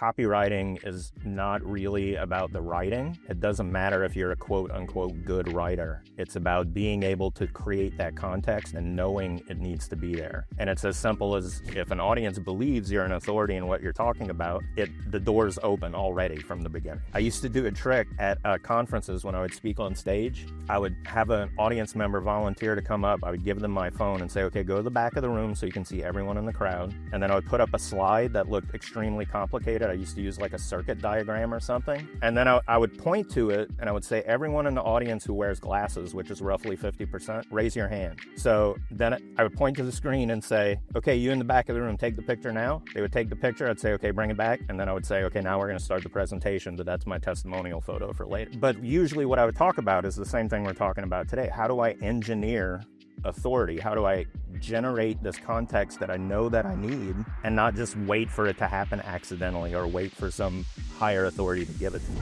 copywriting is not really about the writing. It doesn't matter if you're a quote unquote good writer. It's about being able to create that context and knowing it needs to be there. And it's as simple as if an audience believes you're an authority in what you're talking about, the door's open already from the beginning. I used to do a trick at conferences when I would speak on stage. I would have an audience member volunteer to come up. I would give them my phone and say, okay, go to the back of the room so you can see everyone in the crowd. And then I would put up a slide that looked extremely complicated. I used to use like a circuit diagram or something. And then I would point to it and I would say, everyone in the audience who wears glasses, which is roughly 50%, raise your hand. So then I would point to the screen and say, okay, you in the back of the room, take the picture now. They would take the picture. I'd say, okay, bring it back. And then I would say, okay, now we're going to start the presentation, but that's my testimonial photo for later. But usually what I would talk about is the same thing we're talking about today. How do I engineer authority? How do I generate this context that I know that I need and not just wait for it to happen accidentally or wait for some higher authority to give it to me?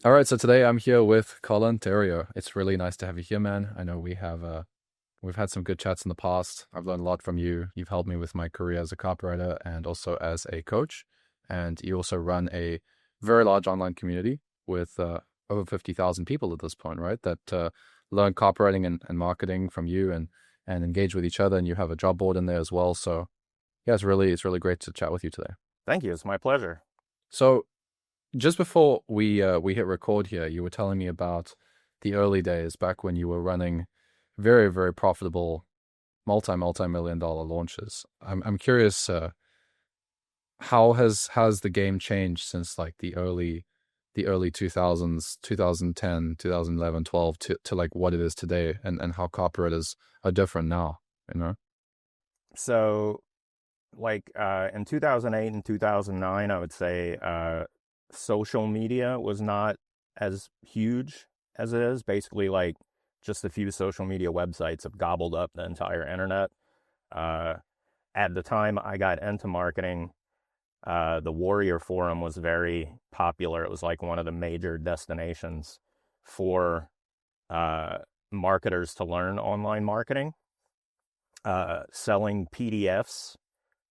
All right, so today I'm here with Colin Theriot. It's really nice to have you here, man. I know we've had some good chats in the past. I've learned a lot from you. You've helped me with my career as a copywriter and also as a coach. And you also run a very large online community with over 50,000 people at this point, right? That learn copywriting and marketing from you and engage with each other. And you have a job board in there as well. So yeah, it's really great to chat with you today. Thank you. It's my pleasure. So just before we hit record here, you were telling me about the early days back when you were running very, very profitable multi-million dollar launches. I'm curious, how has the game changed since like the early 2000s, 2010, 2011, 12 to like what it is today, and how copywriters are different now, you know? So like in 2008 and 2009, I would say social media was not as huge as it is. Basically, like just a few social media websites have gobbled up the entire internet. At the time I got into marketing, the Warrior Forum was very popular. It was like one of the major destinations for marketers to learn online marketing. Selling PDFs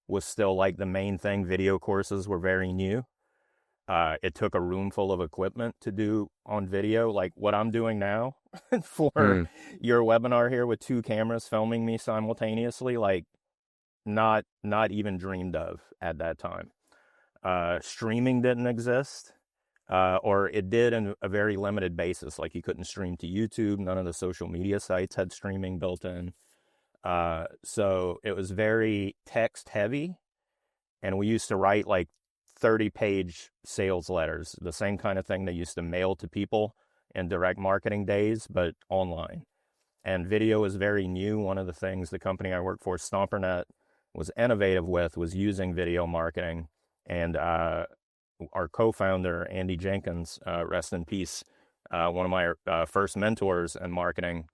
was still like the main thing. Video courses were very new. It took a room full of equipment to do on video, like what I'm doing now for your webinar here with 2 cameras filming me simultaneously, like not even dreamed of at that time. Streaming didn't exist, or it did in a very limited basis. Like you couldn't stream to YouTube. None of the social media sites had streaming built in. So it was very text heavy, and we used to write like 30-page sales letters, the same kind of thing they used to mail to people in direct marketing days, but online. And video is very new. One of the things the company I work for, StomperNet, was innovative with was using video marketing. And our co-founder, Andy Jenkins, rest in peace, one of my first mentors in marketing,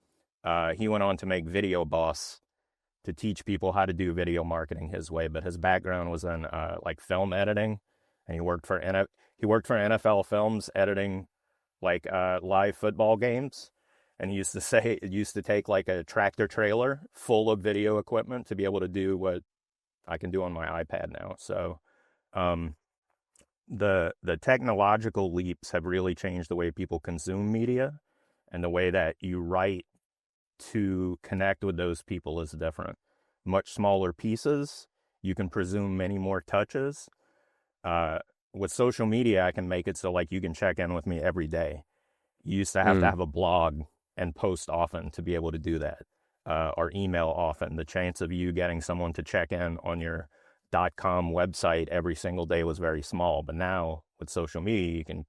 he went on to make Video Boss to teach people how to do video marketing his way. But his background was in like film editing, and he worked for NFL Films editing like live football games. And he used to say it used to take like a tractor trailer full of video equipment to be able to do what I can do on my iPad now. So the technological leaps have really changed the way people consume media, and the way that you write to connect with those people is different. Much smaller pieces, you can presume many more touches. With social media, I can make it so like you can check in with me every day. You used to have to have a blog and post often to be able to do that, or email often. The chance of you getting someone to check in on your .com website every single day was very small. But now with social media, you can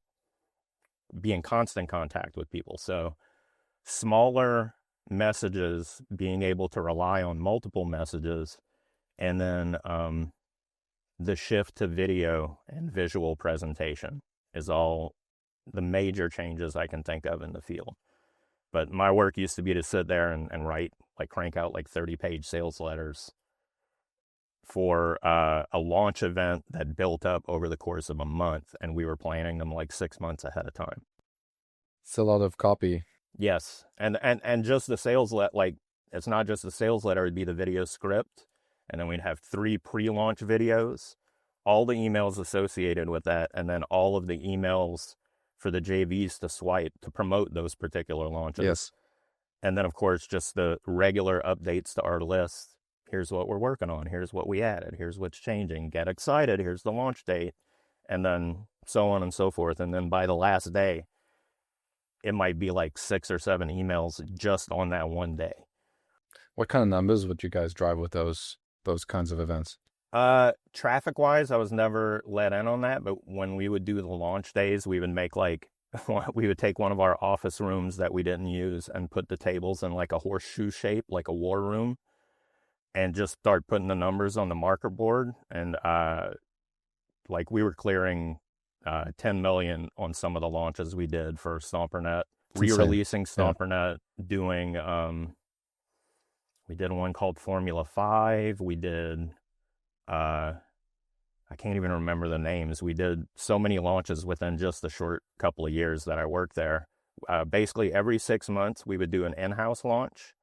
be in constant contact with people. So smaller messages, being able to rely on multiple messages, and then the shift to video and visual presentation is all the major changes I can think of in the field. But my work used to be to sit there and write, like crank out like 30-page sales letters for a launch event that built up over the course of a month, and we were planning them like 6 months ahead of time. It's a lot of copy. Yes, and just the sales like it's not just the sales letter; it'd be the video script, and then we'd have 3 pre-launch videos, all the emails associated with that, and then all of the emails for the JVs to swipe to promote those particular launches. Yes. And then, of course, just the regular updates to our list. Here's what we're working on. Here's what we added. Here's what's changing. Get excited. Here's the launch date. And then so on and so forth. And then by the last day, it might be like 6 or 7 emails just on that one day. What kind of numbers would you guys drive with those kinds of events? Traffic wise, I was never let in on that, but when we would do the launch days, we would make like, we would take one of our office rooms that we didn't use and put the tables in like a horseshoe shape, like a war room, and just start putting the numbers on the marker board. And, like we were clearing, 10 million on some of the launches we did for StomperNet, re-releasing StomperNet, doing, we did one called Formula 5. We did, I can't even remember the names. We did so many launches within just a short couple of years that I worked there. Basically every 6 months we would do an in-house launch,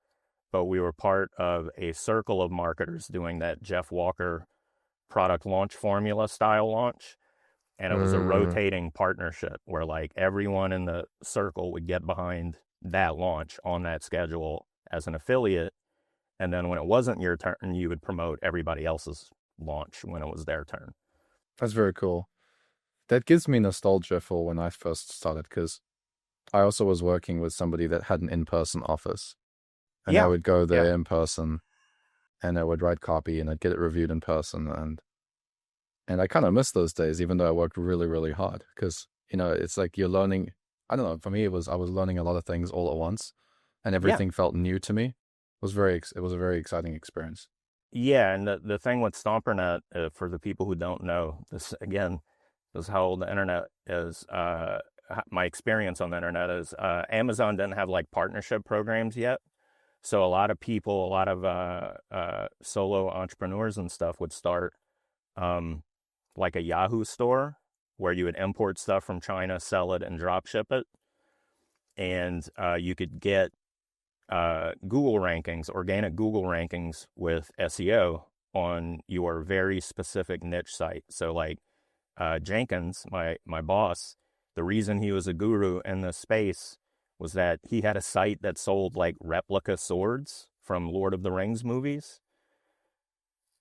but we were part of a circle of marketers doing that Jeff Walker product launch formula style launch. And it was a rotating partnership where like everyone in the circle would get behind that launch on that schedule as an affiliate. And then when it wasn't your turn, you would promote everybody else's launch when it was their turn. That's very cool. That gives me nostalgia for when I first started, because I also was working with somebody that had an in-person office. And I would go there in person, and I would write copy, and I'd get it reviewed in person. And I kind of miss those days, even though I worked really, really hard, because, you know, it's like you're learning. I don't know. For me, I was learning a lot of things all at once, and everything felt new to me. It was a very exciting experience. Yeah, and the thing with StomperNet, for the people who don't know, this again, this is how old the internet is. My experience on the internet is Amazon didn't have like partnership programs yet. So a lot of people, a lot of solo entrepreneurs and stuff would start like a Yahoo store where you would import stuff from China, sell it, and drop ship it. And you could get Google rankings, organic Google rankings with SEO on your very specific niche site. So like Jenkins, my boss, the reason he was a guru in this space was that he had a site that sold like replica swords from Lord of the Rings movies.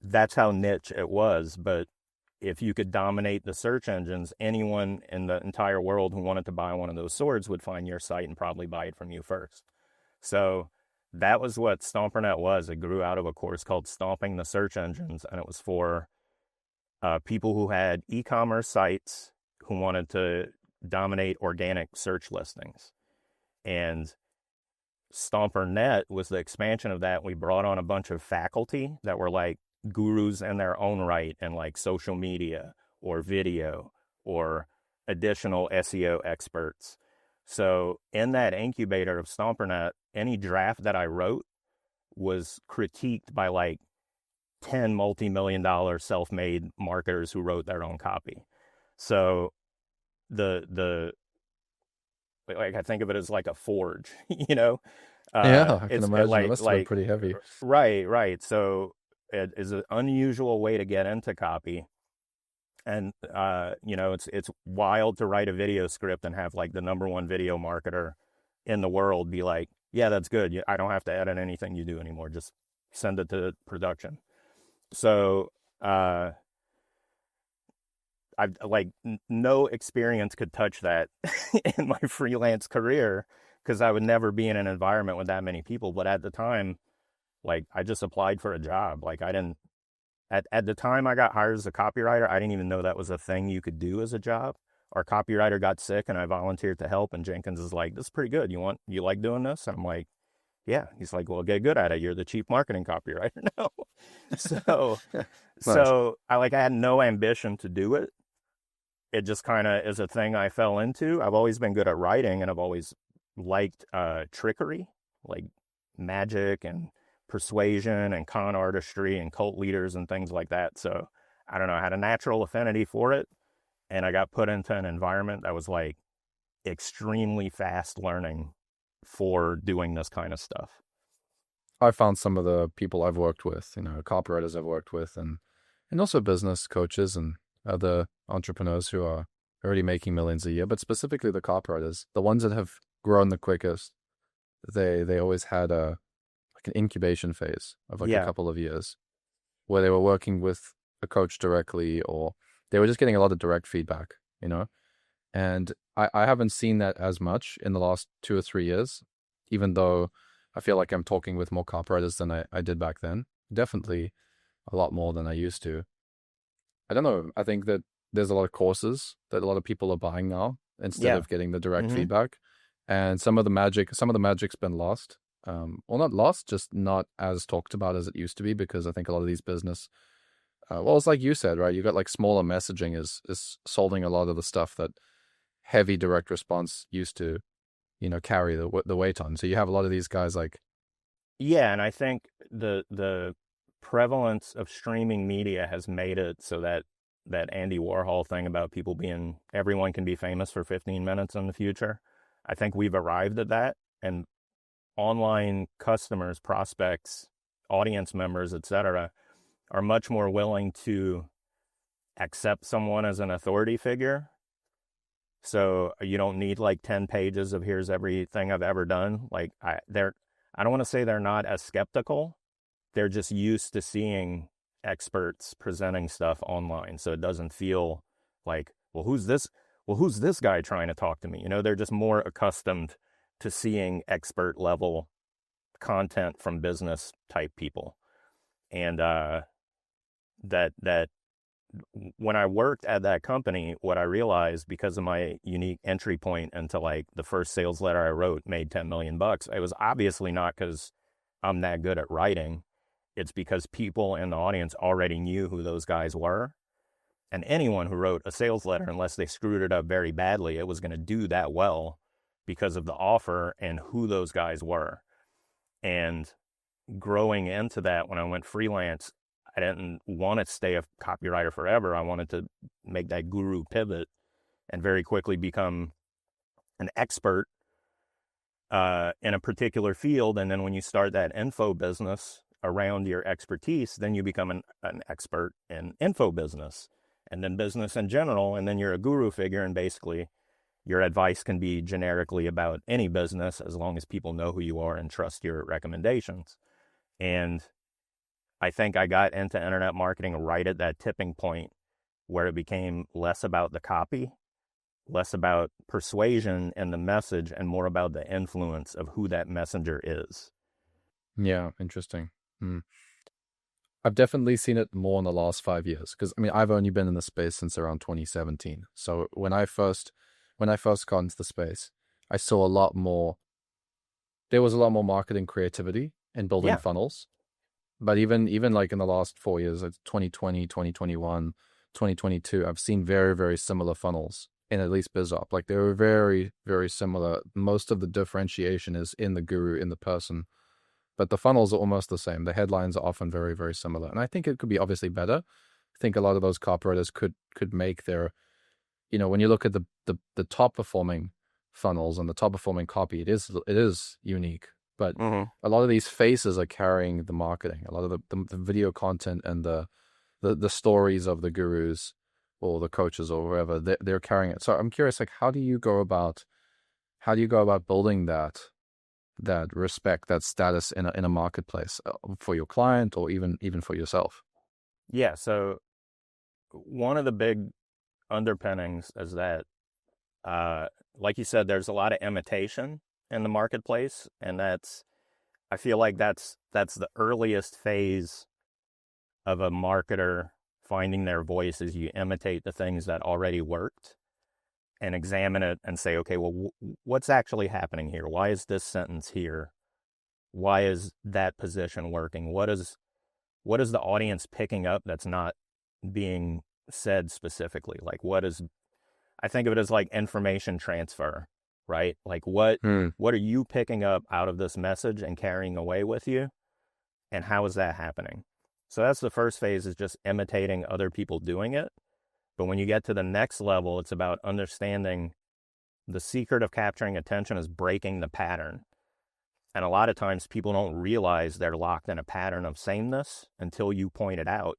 That's how niche it was. But if you could dominate the search engines, anyone in the entire world who wanted to buy one of those swords would find your site and probably buy it from you first. So that was what StomperNet was. It grew out of a course called Stomping the Search Engines, and it was for people who had e-commerce sites who wanted to dominate organic search listings. And StomperNet was the expansion of that. We brought on a bunch of faculty that were like gurus in their own right and like social media or video or additional SEO experts. So in that incubator of StomperNet, any draft that I wrote was critiqued by like 10 multi-million-dollar self-made marketers who wrote their own copy. So like I think of it as like a forge, you know? Yeah, I can imagine. Like, It must have been pretty heavy. Right. So it is an unusual way to get into copy. And, you know, it's wild to write a video script and have like the #1 video marketer in the world be like, yeah, that's good. I don't have to edit anything you do anymore. Just send it to production. So, I've like no experience could touch that in my freelance career because I would never be in an environment with that many people. But at the time, like I just applied for a job. Like I didn't, at the time I got hired as a copywriter, I didn't even know that was a thing you could do as a job. Our copywriter got sick and I volunteered to help. And Jenkins is like, this is pretty good. You like doing this? And I'm like, yeah. He's like, well, get good at it. You're the chief marketing copywriter now. So, Nice. so I had no ambition to do it. It just kind of is a thing I fell into. I've always been good at writing and I've always liked trickery, like magic and persuasion and con artistry and cult leaders and things like that. So I don't know, I had a natural affinity for it. And I got put into an environment that was like extremely fast learning for doing this kind of stuff. I found some of the people I've worked with, you know, copywriters I've worked with, and also business coaches and other entrepreneurs who are already making millions a year, but specifically the copywriters, the ones that have grown the quickest, they always had like an incubation phase of like a Yeah. couple of years where they were working with a coach directly, or they were just getting a lot of direct feedback, you know? And I haven't seen that as much in the last 2 or 3 years, even though I feel like I'm talking with more copywriters than I did back then. Definitely a lot more than I used to. I don't know. I think that there's a lot of courses that a lot of people are buying now instead Yeah. of getting the direct Hmm. feedback. And some of the magic's been lost. Well, not lost, just not as talked about as it used to be, because I think a lot of these business, well, it's like you said, right? You got like smaller messaging is solving a lot of the stuff that heavy direct response used to, carry the weight on. So you have a lot of these guys like, Yeah, and I think the prevalence of streaming media has made it so that Andy Warhol thing about people being everyone can be famous for 15 minutes in the future. I think we've arrived at that, and online customers, prospects, audience members, etc., are much more willing to accept someone as an authority figure. So you don't need like 10 pages of here's everything I've ever done. Like I don't want to say they're not as skeptical. They're just used to seeing experts presenting stuff online. So it doesn't feel like, well, who's this? Well, who's this guy trying to talk to me? They're just more accustomed to seeing expert level content from business type people. And that when I worked at that company, what I realized, because of my unique entry point into like the first sales letter I wrote made 10 million bucks, it was obviously not because I'm that good at writing. It's because people in the audience already knew who those guys were. And anyone who wrote a sales letter, unless they screwed it up very badly, it was going to do that well because of the offer and who those guys were. And growing into that, when I went freelance, I didn't want to stay a copywriter forever. I wanted to make that guru pivot and very quickly become an expert in a particular field. And then when you start that info business around your expertise, then you become an expert in info business and then business in general. And then you're a guru figure, and basically your advice can be generically about any business as long as people know who you are and trust your recommendations. And I think I got into internet marketing right at that tipping point where it became less about the copy, less about persuasion and the message, and more about the influence of who that messenger is. yeah, interesting. I've definitely seen it more in the last 5 years, because I mean, I've only been in the space since around 2017. So when I first got into the space, I saw a lot more. There was a lot more marketing creativity in building Yeah. funnels. But even like in the last 4 years, like 2020, 2021, 2022, I've seen very, very similar funnels in at least BizOp. Like they were very, very similar. Most of the differentiation is in the guru, in the person. But the funnels are almost the same. The headlines are often very, very similar. And I think it could be obviously better. I think a lot of those copywriters could make their, when you look at the top performing funnels and the top performing copy, it is unique. But a lot of these faces are carrying the marketing. A lot of the video content and the stories of the gurus or the coaches or whoever, they're carrying it. So I'm curious, like, how do you go about building that respect, that status in a marketplace for your client or even for yourself? Yeah. So one of the big underpinnings is that, like you said, there's a lot of imitation in the marketplace, and I feel like that's the earliest phase of a marketer finding their voice, is you imitate the things that already worked and examine it and say, okay, well, what's actually happening here? Why is this sentence here? Why is that position working? What is the audience picking up that's not being said specifically? Like, I think of it as like information transfer, right? Like what are you picking up out of this message and carrying away with you? And how is that happening? So that's the first phase, is just imitating other people doing it. But when you get to the next level, it's about understanding the secret of capturing attention is breaking the pattern. And a lot of times people don't realize they're locked in a pattern of sameness until you point it out.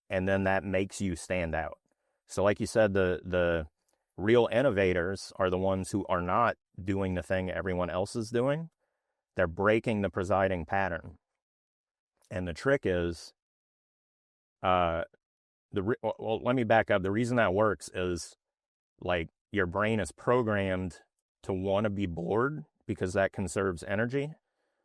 And then that makes you stand out. So like you said, the real innovators are the ones who are not doing the thing everyone else is doing. They're breaking the presiding pattern. And the trick is, well, let me back up. The reason that works is like your brain is programmed to want to be bored because that conserves energy.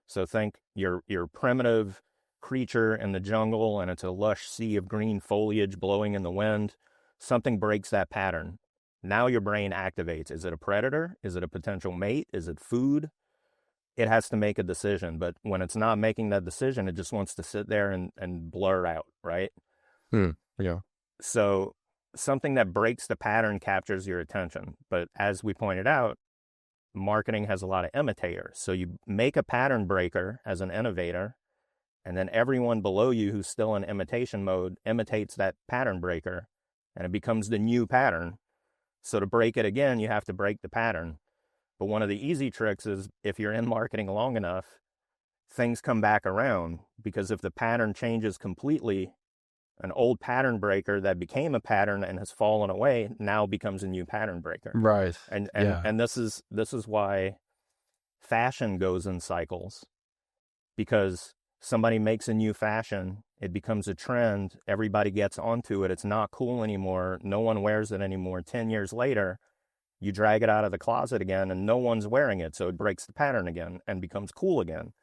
So think your primitive creature in the jungle and it's a lush sea of green foliage blowing in the wind. Something breaks that pattern. Now your brain activates. Is it a predator? Is it a potential mate? Is it food? It has to make a decision. But when it's not making that decision, it just wants to sit there and blur out, right? Yeah. So something that breaks the pattern captures your attention. But as we pointed out, marketing has a lot of imitators. So you make a pattern breaker as an innovator, and then everyone below you who's still in imitation mode imitates that pattern breaker, and it becomes the new pattern. So to break it again, you have to break the pattern. But one of the easy tricks is if you're in marketing long enough, things come back around, because if the pattern changes completely, an old pattern breaker that became a pattern and has fallen away now becomes a new pattern breaker. Right. And this is why fashion goes in cycles, because somebody makes a new fashion, it becomes a trend, everybody gets onto it, it's not cool anymore, no one wears it anymore. 10 years later, you drag it out of the closet again and no one's wearing it, so it breaks the pattern again and becomes cool again.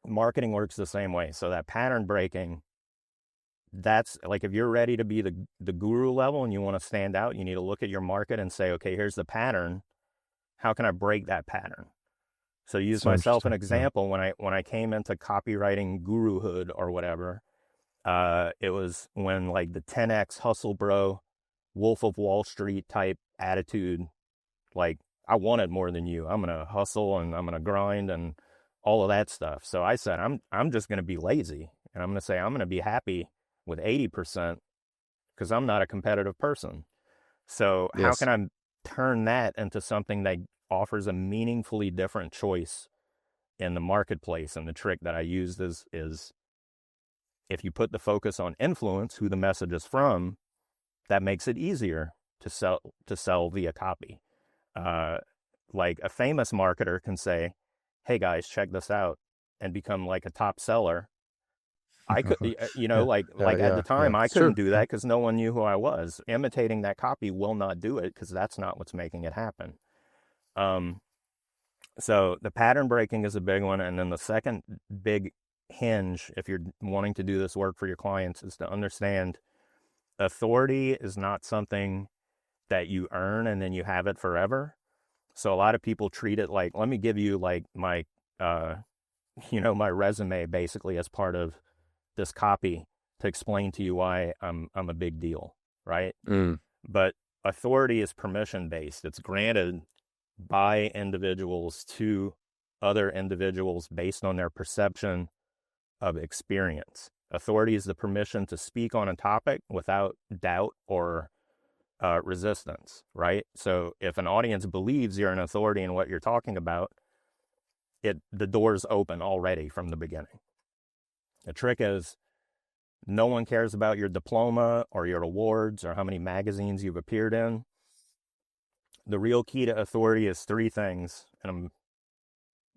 Marketing works the same way. So that pattern breaking, that's like, if you're ready to be the guru level and you want to stand out, you need to look at your market and say, okay, here's the pattern. How can I break that pattern? So use So myself an interesting. example. When I came into copywriting guruhood or whatever, it was when like the 10x hustle bro, Wolf of Wall Street type attitude, like I want it more than you. I'm gonna hustle and I'm gonna grind and all of that stuff. So I said I'm just gonna be lazy, and I'm gonna say I'm gonna be happy with 80% because I'm not a competitive person. So how can Yes. I turn that into something that offers a meaningfully different choice in the marketplace? And the trick that I used is if you put the focus on influence, who the message is from, that makes it easier to sell via copy. Like a famous marketer can say, "Hey guys, check this out," and become like a top seller. I could, Yeah. like at the time, I It's true. couldn't do that because no one knew who I was. Imitating that copy will not do it because that's not what's making it happen. Um, so the pattern breaking is a big one. And then the second big hinge, if you're wanting to do this work for your clients, is to understand authority is not something that you earn and then you have it forever. So a lot of people treat it like, let me give you like my, my resume basically as part of this copy to explain to you why I'm a big deal, right? But authority is permission based. It's granted by individuals to other individuals based on their perception of experience. Authority is the permission to speak on a topic without doubt or resistance, right? So if an audience believes you're an authority in what you're talking about, the door's open already from the beginning. The trick is no one cares about your diploma or your awards or how many magazines you've appeared in. The real key to authority is three things, and I'm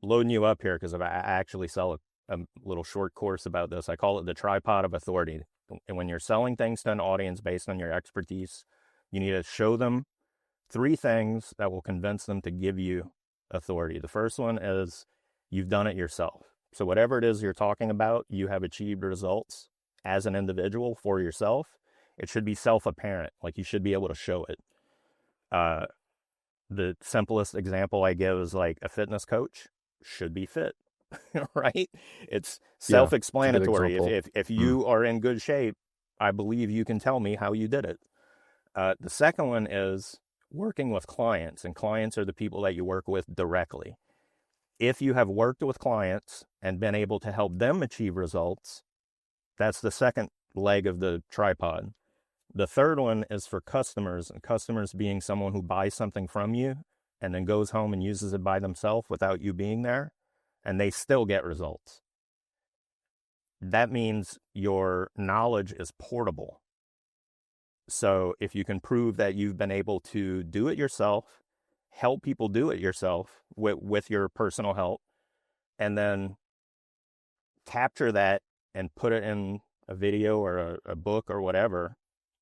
loading you up here because I actually sell a little short course about this. I call it the tripod of authority. And when you're selling things to an audience based on your expertise, you need to show them three things that will convince them to give you authority. The first one is you've done it yourself. So whatever it is you're talking about, you have achieved results as an individual for yourself. It should be self-apparent, like you should be able to show it. The simplest example I give is like a fitness coach should be fit, right? It's Yeah. It's a good self-explanatory. example. If you are in good shape, I believe you can tell me how you did it. The second one is working with clients, and clients are the people that you work with directly. If you have worked with clients and been able to help them achieve results, that's the second leg of the tripod. The third one is for customers, and customers being someone who buys something from you and then goes home and uses it by themselves without you being there, and they still get results. That means your knowledge is portable. So if you can prove that you've been able to do it yourself, help people do it yourself with your personal help, and then capture that and put it in a video or a book or whatever,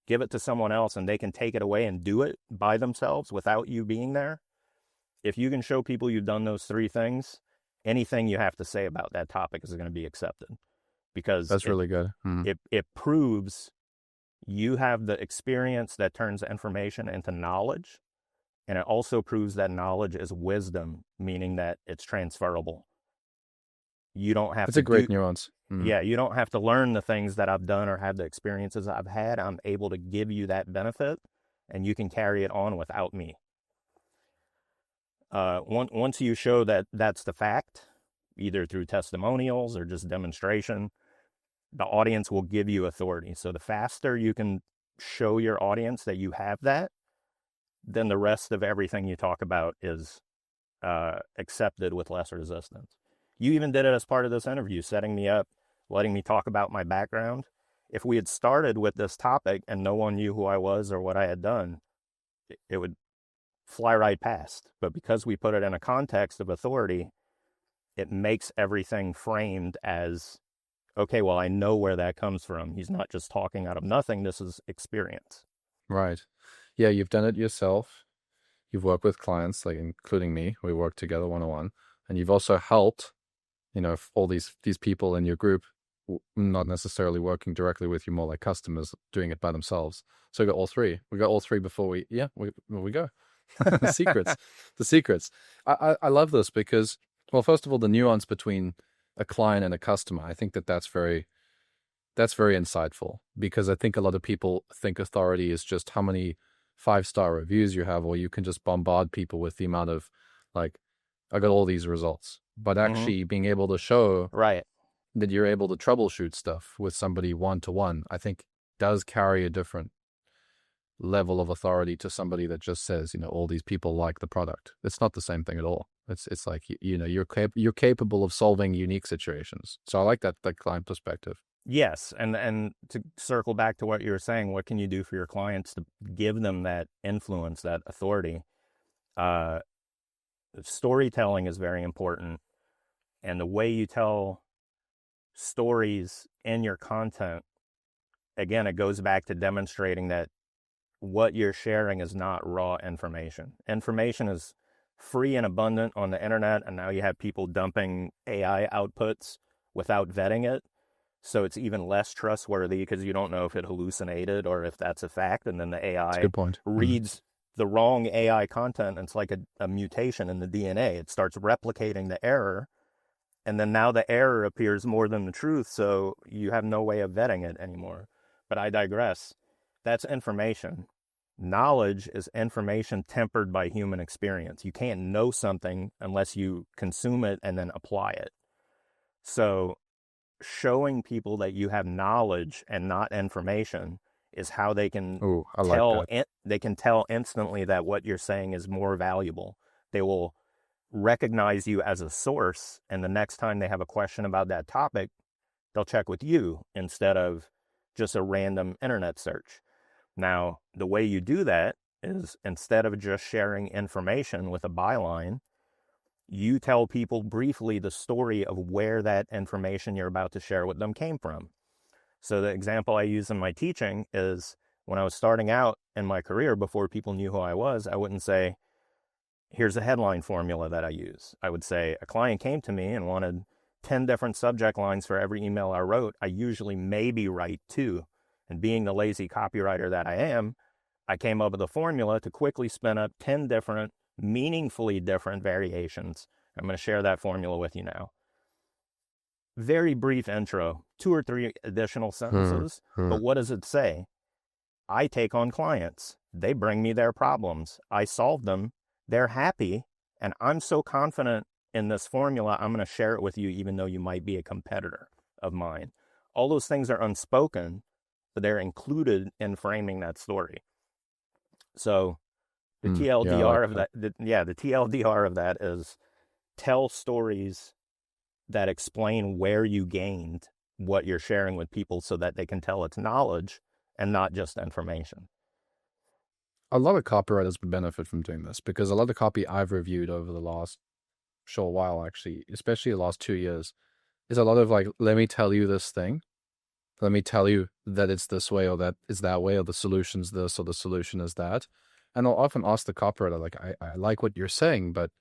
give it to someone else and they can take it away and do it by themselves without you being there. If you can show people you've done those three things, anything you have to say about that topic is going to be accepted, because That's really good. It proves you have the experience that turns information into knowledge. And it also proves that knowledge is wisdom, meaning that it's transferable. You don't have It's to a great nuance. Yeah, you don't have to learn the things that I've done or have the experiences I've had. I'm able to give you that benefit, and you can carry it on without me. Once you show that that's the fact, either through testimonials or just demonstration, the audience will give you authority. So the faster you can show your audience that you have that, then the rest of everything you talk about is accepted with less resistance. You even did it as part of this interview, setting me up, letting me talk about my background. If we had started with this topic and no one knew who I was or what I had done, it would fly right past. But because we put it in a context of authority, it makes everything framed as, okay, well, I know where that comes from. He's not just talking out of nothing. This is experience. Right. Yeah, you've done it yourself. You've worked with clients, like including me. We work together one-on-one. And you've also helped, all these people in your group, not necessarily working directly with you, more like customers doing it by themselves. So we got all three. We got all three before we go. The secrets. I love this because, well, first of all, the nuance between a client and a customer, I think that's very insightful, because I think a lot of people think authority is just how many 5-star reviews you have, or you can just bombard people with the amount of, like, I got all these results. But actually being able to show that you're able to troubleshoot stuff with somebody one-to-one, I think does carry a different level of authority to somebody that just says, all these people like the product. It's not the same thing at all. It's like, you're capable of solving unique situations. So I like that client perspective. Yes, and to circle back to what you were saying, what can you do for your clients to give them that influence, that authority? Storytelling is very important, and the way you tell stories in your content, again, it goes back to demonstrating that what you're sharing is not raw information. Information is free and abundant on the internet, and now you have people dumping AI outputs without vetting it. So it's even less trustworthy because you don't know if it hallucinated or if that's a fact. And then the AI good point. reads the wrong AI content. And it's like a mutation in the DNA. It starts replicating the error. And then now the error appears more than the truth. So you have no way of vetting it anymore. But I digress. That's information. Knowledge is information tempered by human experience. You can't know something unless you consume it and then apply it. So showing people that you have knowledge and not information is how they can they can tell instantly that what you're saying is more valuable. They will recognize you as a source, and the next time they have a question about that topic, they'll check with you instead of just a random internet search. Now, the way you do that is, instead of just sharing information with a byline, you tell people briefly the story of where that information you're about to share with them came from. So the example I use in my teaching is, when I was starting out in my career, before people knew who I was, I wouldn't say, here's a headline formula that I use. I would say, a client came to me and wanted 10 different subject lines for every email I wrote. I usually maybe write 2. And being the lazy copywriter that I am, I came up with a formula to quickly spin up 10 different, meaningfully different variations. I'm going to share that formula with you now. Very brief intro, 2 or 3 additional sentences, but what does it say? I take on clients. They bring me their problems. I solve them. They're happy. And I'm so confident in this formula, I'm going to share it with you, even though you might be a competitor of mine. All those things are unspoken, but they're included in framing that story. So the TLDR of that, the TLDR of that is, tell stories that explain where you gained what you're sharing with people so that they can tell it's knowledge and not just information. a lot of copywriters would benefit from doing this, because a lot of copy I've reviewed over the last short while, actually, especially the last 2 years, is a lot of like, let me tell you this thing. Let me tell you that it's this way or that is that way, or the solution's this or the solution is that. And I'll often ask the copywriter, like, I like what you're saying, but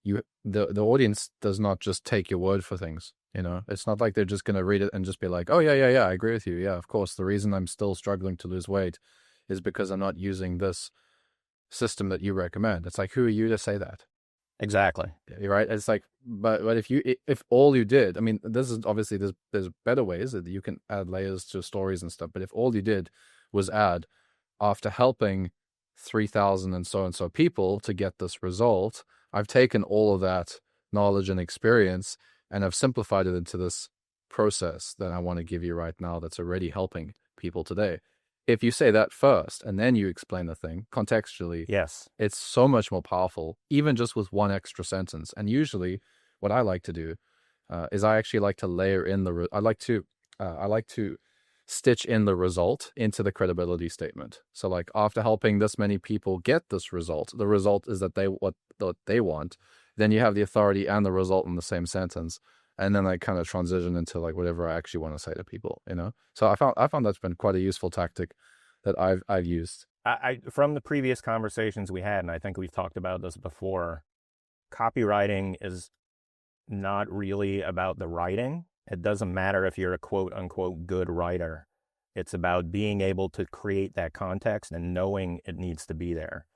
the audience does not just take your word for things. It's not like they're just going to read it and just be like, oh, yeah, I agree with you. Yeah, of course. The reason I'm still struggling to lose weight is because I'm not using this system that you recommend. It's like, who are you to say that? Exactly. Right? It's like, but if all you did, I mean, this is obviously, there's better ways that you can add layers to stories and stuff, but if all you did was add, after helping 3,000 and so people to get this result, I've taken all of that knowledge and experience and I've simplified it into this process that I want to give you right now that's already helping people today. If you say that first and then you explain the thing contextually, yes, it's so much more powerful, even just with one extra sentence. And usually what I like to do is I actually like to layer in I like to stitch in the result into the credibility statement. So like, after helping this many people get this result, the result is that what they want, then you have the authority and the result in the same sentence. And then I kind of transition into like whatever I actually want to say to people, So I found that's been quite a useful tactic that I've used. I from the previous conversations we had, and I think we've talked about this before, copywriting is not really about the writing. It doesn't matter if you're a quote unquote good writer. It's about being able to create that context and knowing it needs to be there.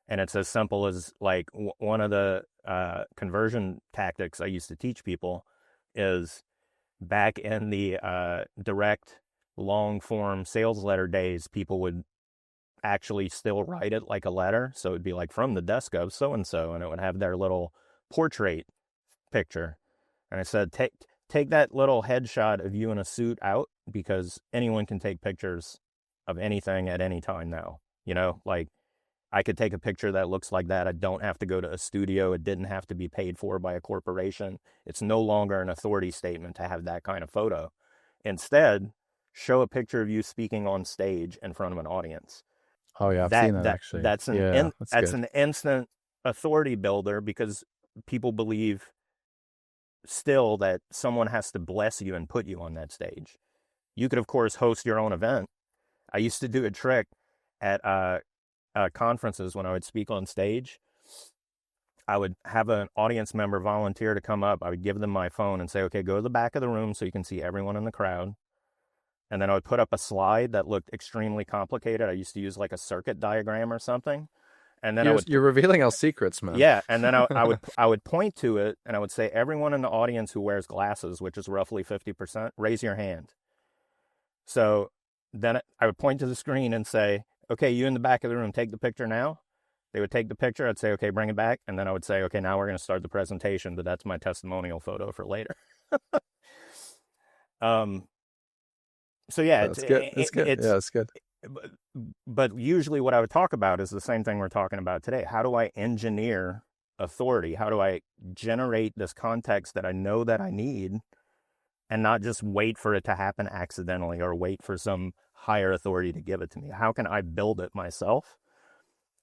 And it's as simple as like one of the conversion tactics I used to teach people is, back in the direct long form sales letter days, people would actually still write it like a letter. So it'd be like, from the desk of so-and-so, and it would have their little portrait picture. And I said, take that little headshot of you in a suit out, because anyone can take pictures of anything at any time now. Like, I could take a picture that looks like that. I don't have to go to a studio. It didn't have to be paid for by a corporation. It's no longer an authority statement to have that kind of photo. Instead, show a picture of you speaking on stage in front of an audience. Oh yeah, I've seen that actually. That's an instant authority builder, because people believe still that someone has to bless you and put you on that stage. You could, of course, host your own event. I used to do a trick at conferences when I would speak on stage. I would have an audience member volunteer to come up. I would give them my phone and say, okay, go to the back of the room so you can see everyone in the crowd. And then I would put up a slide that looked extremely complicated. I used to use like a circuit diagram or something. And then you're revealing our secrets, man. Yeah. And then I would point to it and I would say, everyone in the audience who wears glasses, which is roughly 50%, raise your hand. So then I would point to the screen and say, okay, you in the back of the room, take the picture now. They would take the picture. I'd say, okay, bring it back. And then I would say, okay, now we're going to start the presentation, but that's my testimonial photo for later. So yeah, that's good. It's good. Yeah, it's good. But usually what I would talk about is the same thing we're talking about today. How do I engineer authority? How do I generate this context that I know that I need, and not just wait for it to happen accidentally or wait for some higher authority to give it to me? How can I build it myself?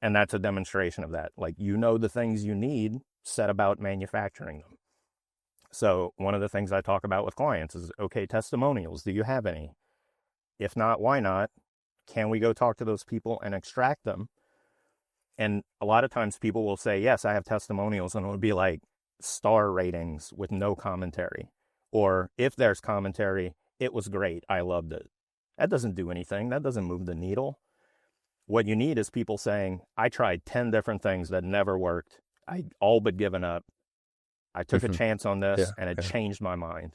And that's a demonstration of that. Like, the things you need, set about manufacturing them. So one of the things I talk about with clients is, okay, testimonials, do you have any? If not, why not? Can we go talk to those people and extract them? And a lot of times people will say, yes, I have testimonials, and it would be like star ratings with no commentary. Or if there's commentary, it was great, I loved it. That doesn't do anything. That doesn't move the needle. What you need is people saying, I tried 10 different things that never worked. I all but given up. I took a chance on this and it changed my mind.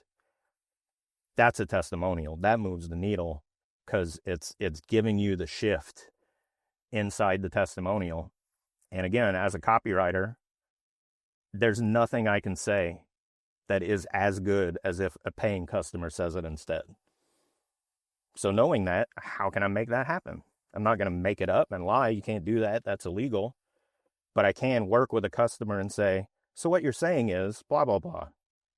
That's a testimonial. That moves the needle, because it's giving you the shift inside the testimonial. And again, as a copywriter, there's nothing I can say that is as good as if a paying customer says it instead. So knowing that, how can I make that happen? I'm not going to make it up and lie. You can't do that. That's illegal. But I can work with a customer and say, so what you're saying is blah, blah, blah.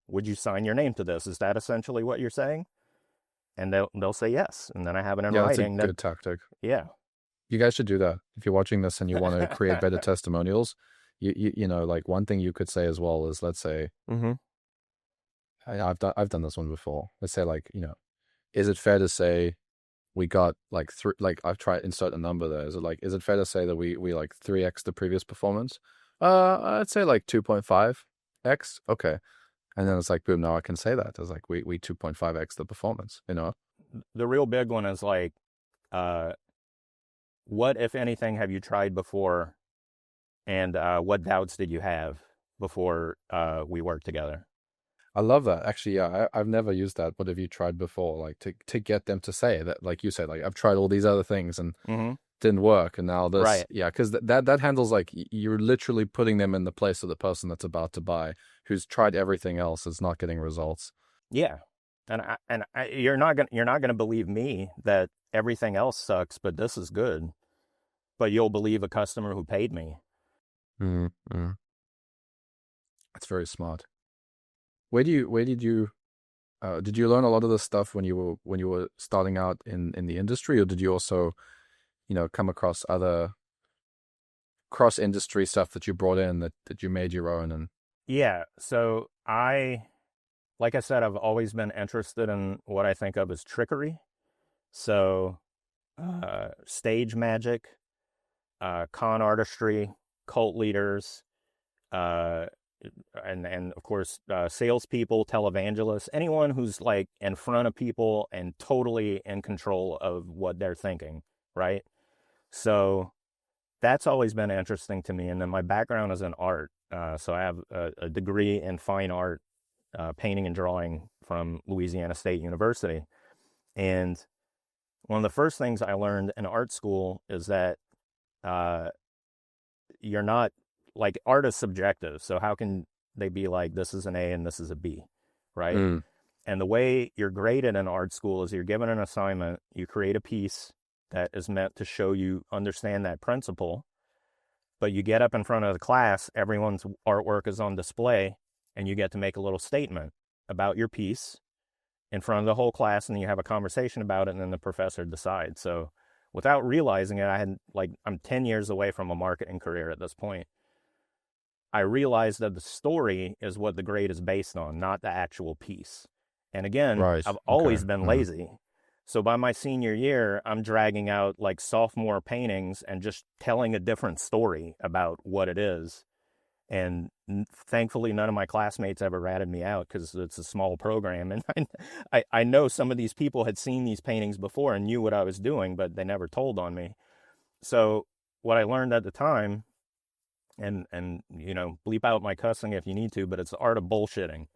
Would you sign your name to this? Is that essentially what you're saying? And they'll say yes. And then I have it in writing. That's a good tactic. Yeah. You guys should do that. If you're watching this and you want to create better testimonials, you know, like one thing you could say as well is, let's say, Mm-hmm. I've done this one before. Let's say, like, you know, is it fair to say we got like I've tried to insert a number there. Is it fair to say that we like 3x the previous performance? I'd say like 2.5x. Okay. And then it's like, boom, now I can say that. It's like we 2.5x the performance, you know? The real big one is like, what, if anything, have you tried before? And what doubts did you have before we worked together? I love that. Actually, yeah, I've never used that. What have you tried before? Like to get them to say that, like you said, like I've tried all these other things and didn't work. And now this, Right. yeah, because that handles, like, you're literally putting them in the place of the person that's about to buy, who's tried everything else, is not getting results. Yeah. You're not gonna believe me that everything else sucks, but this is good. But you'll believe a customer who paid me. Mm-hmm. That's very smart. Where did you learn a lot of this stuff when you were starting out in the industry, or did you also, you know, come across other cross industry stuff that you brought in that you made your own? And Yeah. So like I said, I've always been interested in what I think of as trickery. So stage magic, con artistry, cult leaders, and of course, salespeople, televangelists, anyone who's like in front of people and totally in control of what they're thinking, right? So that's always been interesting to me. And then my background is in art. So I have a degree in fine art, painting and drawing from Louisiana State University. And one of the first things I learned in art school is that you're not, like, art is subjective. So how can they be like, this is an A and this is a B, right? And the way you're graded in art school is you're given an assignment, you create a piece that is meant to show you understand that principle, but you get up in front of the class, everyone's artwork is on display, and you get to make a little statement about your piece in front of the whole class, and then you have a conversation about it, and then the professor decides. So without realizing it, I'm 10 years away from a marketing career at this point. I realized that the story is what the grade is based on, not the actual piece. And again, right, I've always been lazy. So by my senior year, I'm dragging out like sophomore paintings and just telling a different story about what it is. And thankfully, none of my classmates ever ratted me out because it's a small program. And I know some of these people had seen these paintings before and knew what I was doing, but they never told on me. So what I learned at the time, and you know, bleep out my cussing if you need to, but it's the art of bullshitting,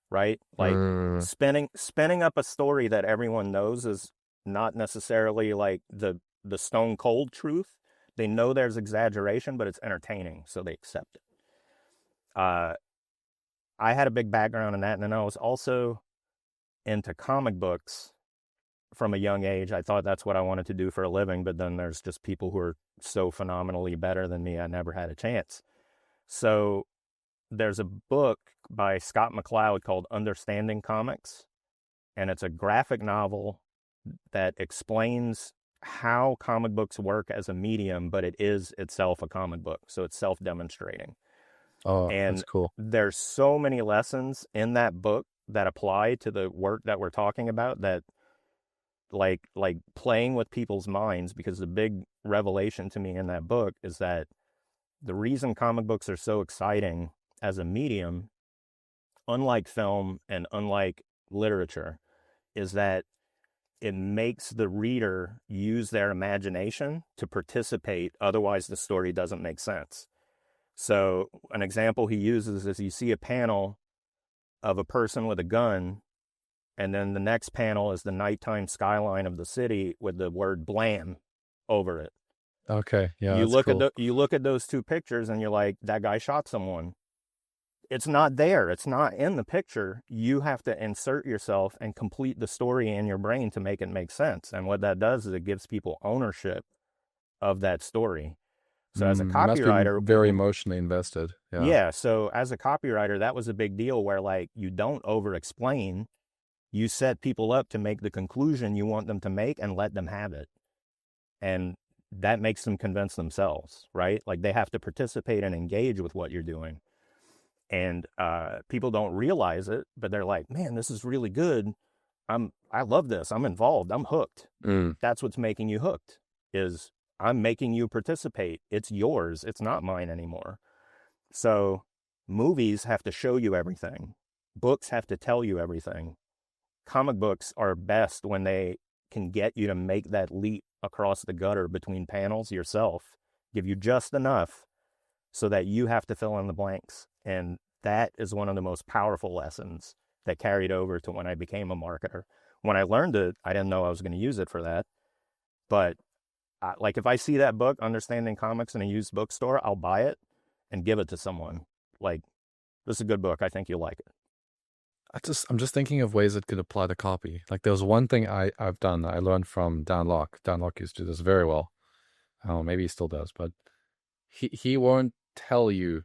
right? Like spinning up a story that everyone knows is not necessarily like the stone cold truth. They know there's exaggeration, but it's entertaining, so they accept it. I had a big background in that, and then I was also into comic books from a young age. I thought that's what I wanted to do for a living, but then there's just people who are so phenomenally better than me, I never had a chance. So there's a book by Scott McCloud called Understanding Comics, and it's a graphic novel that explains how comic books work as a medium, but it is itself a comic book, so it's self-demonstrating. Oh, And that's cool. there's so many lessons in that book that apply to the work that we're talking about, that like playing with people's minds, because the big revelation to me in that book is that the reason comic books are so exciting as a medium, unlike film and unlike literature, is that it makes the reader use their imagination to participate. Otherwise, the story doesn't make sense. So an example he uses is you see a panel of a person with a gun, and then the next panel is the nighttime skyline of the city with the word blam over it. Okay, yeah, You that's look cool. at you look at those two pictures and you're like, that guy shot someone. It's not there. It's not in the picture. You have to insert yourself and complete the story in your brain to make it make sense. And what that does is it gives people ownership of that story. So as a You must be copywriter, very emotionally invested. Yeah. yeah. So as a copywriter, that was a big deal, where like you don't over explain. You set people up to make the conclusion you want them to make and let them have it. And that makes them convince themselves, right? Like they have to participate and engage with what you're doing. And people don't realize it, but they're like, man, this is really good. I love this. I'm involved. I'm hooked. That's what's making you hooked, is I'm making you participate. It's yours. It's not mine anymore. So movies have to show you everything. Books have to tell you everything. Comic books are best when they can get you to make that leap across the gutter between panels yourself, give you just enough so that you have to fill in the blanks. And that is one of the most powerful lessons that carried over to when I became a marketer. When I learned it, I didn't know I was going to use it for that. But like if I see that book, Understanding Comics, in a used bookstore, I'll buy it and give it to someone. Like, this is a good book. I think you'll like it. I'm just thinking of ways it could apply to copy. Like there was one thing I've done that I learned from Dan Lok. Dan Lok used to do this very well. Maybe he still does, but he won't tell you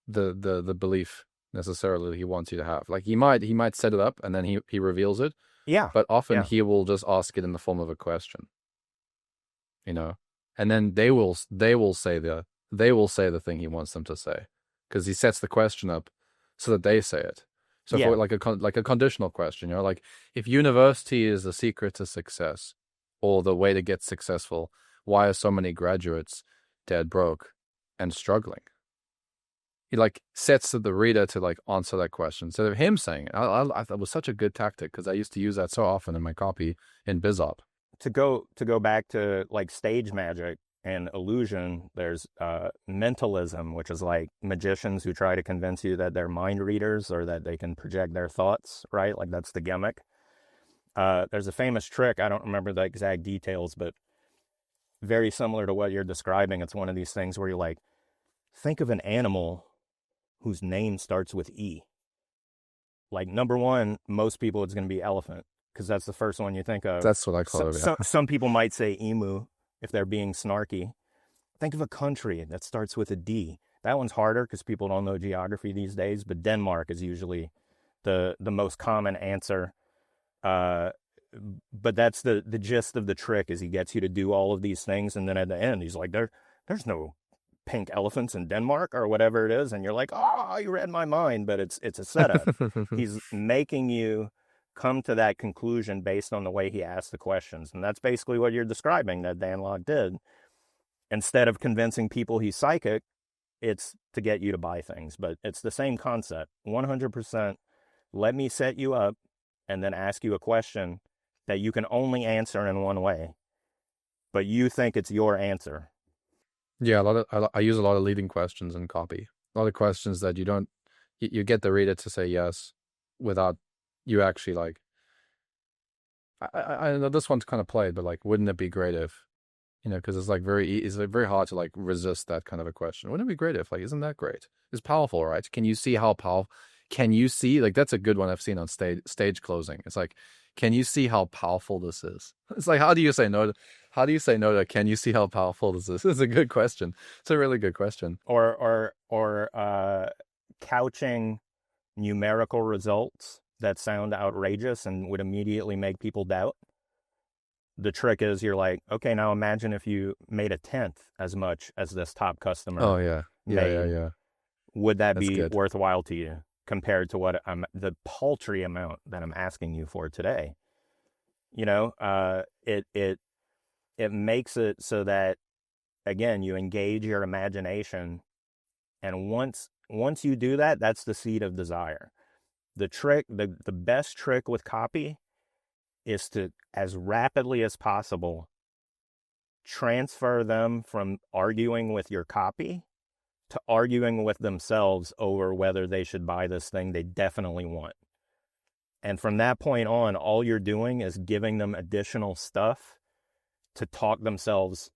the belief necessarily he wants you to have. Like he might set it up and then he reveals it. Yeah. But often he will just ask it in the form of a question. You know? And then they will say the thing he wants them to say, because he sets the question up so that they say it. So for like a conditional question, you know, like if university is the secret to success or the way to get successful, why are so many graduates dead broke and struggling? He like sets the reader to like answer that question instead of him saying it. I thought it was such a good tactic because I used to use that so often in my copy in BizOp. To go back to like stage magic and illusion, there's mentalism, which is like magicians who try to convince you that they're mind readers or that they can project their thoughts, right? Like that's the gimmick. There's a famous trick. I don't remember the exact details, but very similar to what you're describing. It's one of these things where you're like, think of an animal whose name starts with E. Like number one, most people it's going to be elephant because that's the first one you think of. That's what I call it. Yeah. Some people might say emu if they're being snarky. Think of a country that starts with a D. That one's harder because people don't know geography these days, but Denmark is usually the most common answer. But that's the gist of the trick, is he gets you to do all of these things, and then at the end he's like, there's no pink elephants in Denmark or whatever it is, and you're like, oh, you read my mind, but it's a setup. He's making you come to that conclusion based on the way he asked the questions, and that's basically what you're describing that Dan Lok did. Instead of convincing people he's psychic, it's to get you to buy things, but it's the same concept. 100% let me set you up and then ask you a question that you can only answer in one way, but you think it's your answer. Yeah, I use a lot of leading questions in copy. A lot of questions that you get the reader to say yes without you actually like. I know this one's kind of played, but like, wouldn't it be great if, you know, because it's like very hard to like resist that kind of a question. Wouldn't it be great if, like, isn't that great? It's powerful, right? Can you see how powerful? Can you see, like, that's a good one I've seen on stage closing. It's like, can you see how powerful this is? It's like, how do you say no to can you see how powerful this is? It's a good question. It's a really good question. Or couching numerical results that sound outrageous and would immediately make people doubt. The trick is you're like, okay, now imagine if you made 1/10 as much as this top customer. Oh yeah. Yeah. Would that That's be good. worthwhile to you compared to what the paltry amount that I'm asking you for today? You know, it makes it so that, again, you engage your imagination, and once you do that, that's the seed of desire. The trick, the best trick with copy is to, as rapidly as possible, transfer them from arguing with your copy to arguing with themselves over whether they should buy this thing they definitely want. And from that point on, all you're doing is giving them additional stuff to talk themselves,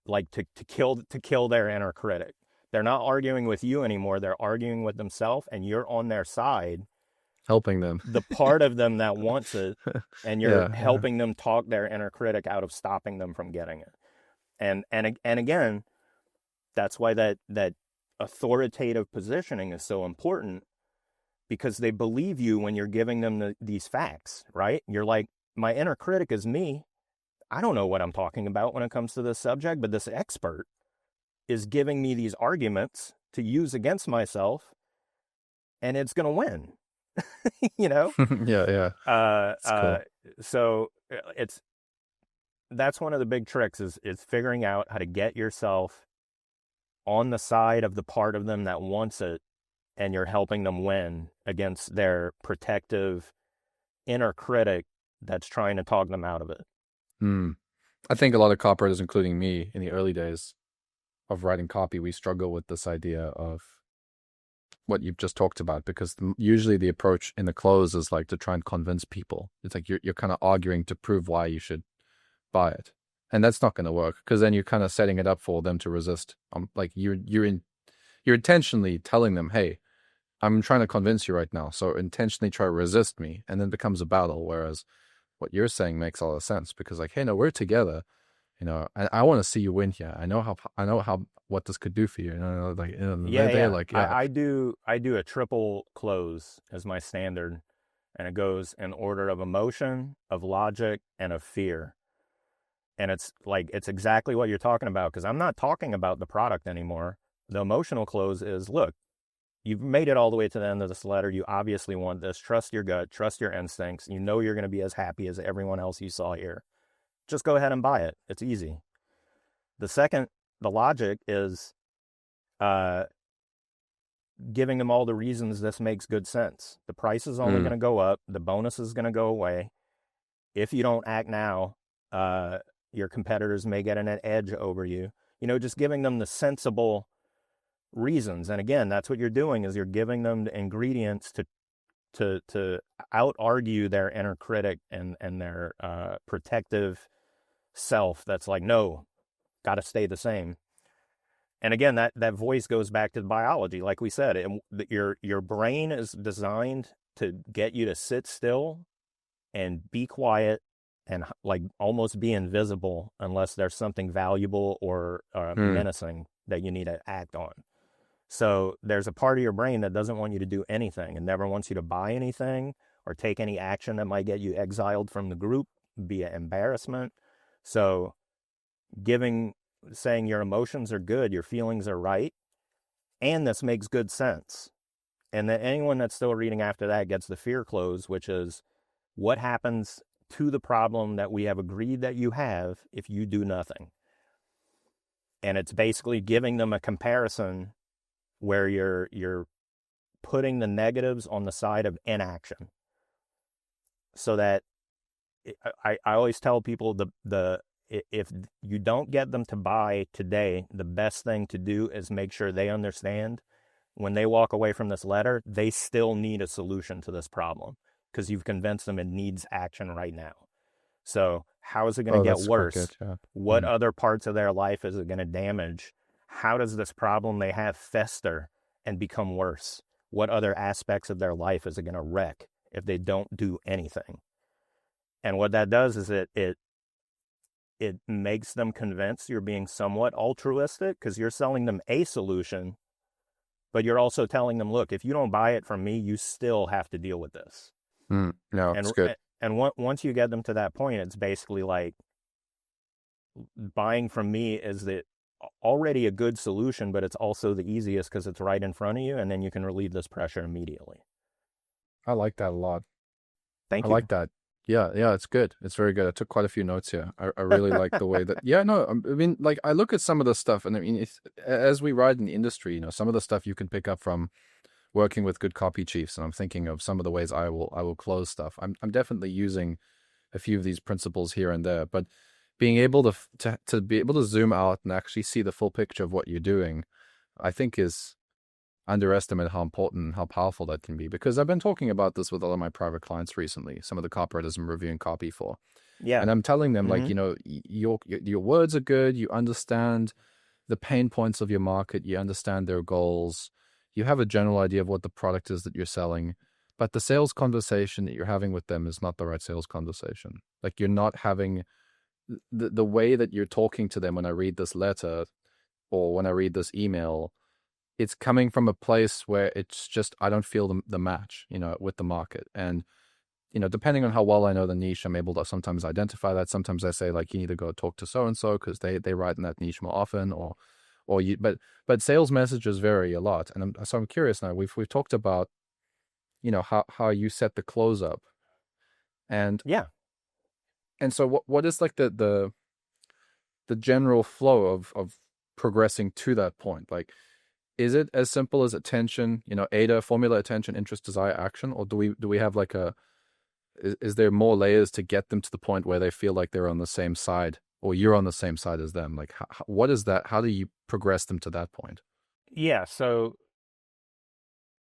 like to kill their inner critic. They're not arguing with you anymore. They're arguing with themselves, and you're on their side, helping them, the part of them that wants it, and you're helping them talk their inner critic out of stopping them from getting it. And again, that's why that authoritative positioning is so important, because they believe you when you're giving them these facts, right? You're like, my inner critic is me. I don't know what I'm talking about when it comes to this subject, but this expert is giving me these arguments to use against myself, and it's going to win, you know? Yeah. It's cool. So that's one of the big tricks is figuring out how to get yourself on the side of the part of them that wants it, and you're helping them win against their protective inner critic that's trying to talk them out of it. I think a lot of copywriters, including me, in the early days of writing copy, we struggle with this idea of what you've just talked about, because usually the approach in the close is like to try and convince people. It's like you're kind of arguing to prove why you should buy it, and that's not going to work, because then you're kind of setting it up for them to resist. Like you're intentionally telling them, hey, I'm trying to convince you right now, so intentionally try to resist me, and then it becomes a battle. Whereas what you're saying makes a lot of sense, because like, hey, no, we're together, and I want to see you win here. I know how what this could do for you. Like, Yeah. Like, yeah. I do a triple close as my standard, and it goes in order of emotion, of logic, and of fear. And it's exactly what you're talking about, because I'm not talking about the product anymore. The emotional close is, look, you've made it all the way to the end of this letter. You obviously want this. Trust your gut. Trust your instincts. You know you're going to be as happy as everyone else you saw here. Just go ahead and buy it. It's easy. The logic is giving them all the reasons this makes good sense. The price is only going to go up. The bonus is going to go away. If you don't act now, your competitors may get an edge over you. Just giving them the sensible reasons. And again, that's what you're doing, is you're giving them the ingredients to out argue their inner critic and their protective self that's like, no, got to stay the same. And again, that voice goes back to the biology. Like we said, your brain is designed to get you to sit still and be quiet and like almost be invisible unless there's something valuable or menacing that you need to act on. So there's a part of your brain that doesn't want you to do anything and never wants you to buy anything or take any action that might get you exiled from the group, be an embarrassment. So saying your emotions are good, your feelings are right, and this makes good sense. And then anyone that's still reading after that gets the fear close, which is what happens to the problem that we have agreed that you have if you do nothing. And it's basically giving them a comparison where you're putting the negatives on the side of inaction. So that I always tell people if you don't get them to buy today, the best thing to do is make sure they understand when they walk away from this letter, they still need a solution to this problem, because you've convinced them it needs action right now. So how is it going to get worse? Good, yeah. What other parts of their life is it going to damage? How does this problem they have fester and become worse? What other aspects of their life is it going to wreck if they don't do anything? And what that does is it makes them convinced you're being somewhat altruistic, because you're selling them a solution, but you're also telling them, look, if you don't buy it from me, you still have to deal with this. No, it's good. And once you get them to that point, it's basically like buying from me is already a good solution, but it's also the easiest because it's right in front of you, and then you can relieve this pressure immediately. I like that a lot. Thank you. I like that. Yeah, it's good. It's very good. I took quite a few notes here. I really like the way that, I mean, like, I look at some of the stuff, and I mean, as we ride in the industry, some of the stuff you can pick up from working with good copy chiefs, and I'm thinking of some of the ways I will close stuff. I'm definitely using a few of these principles here and there, but being able to be able to zoom out and actually see the full picture of what you're doing, I think is underestimate how important, how powerful that can be. Because I've been talking about this with all of my private clients recently, some of the copywriters I'm reviewing copy for. Yeah. And I'm telling them, like, your words are good. You understand the pain points of your market. You understand their goals. You have a general idea of what the product is that you're selling. But the sales conversation that you're having with them is not the right sales conversation. Like, you're not having the way that you're talking to them when I read this letter or when I read this email, it's coming from a place where it's just, I don't feel the match, with the market. And depending on how well I know the niche, I'm able to sometimes identify that. Sometimes I say like, you need to go talk to so and so because they write in that niche more often, but sales messages vary a lot. And I'm curious now. We've talked about how you set the close up, and Yeah. so what is like the general flow of progressing to that point? Like, is it as simple as attention, AIDA, formula, attention, interest, desire, action, or do we have like is there more layers to get them to the point where they feel like they're on the same side, or you're on the same side as them? Like, what is that? How do you progress them to that point? Yeah. So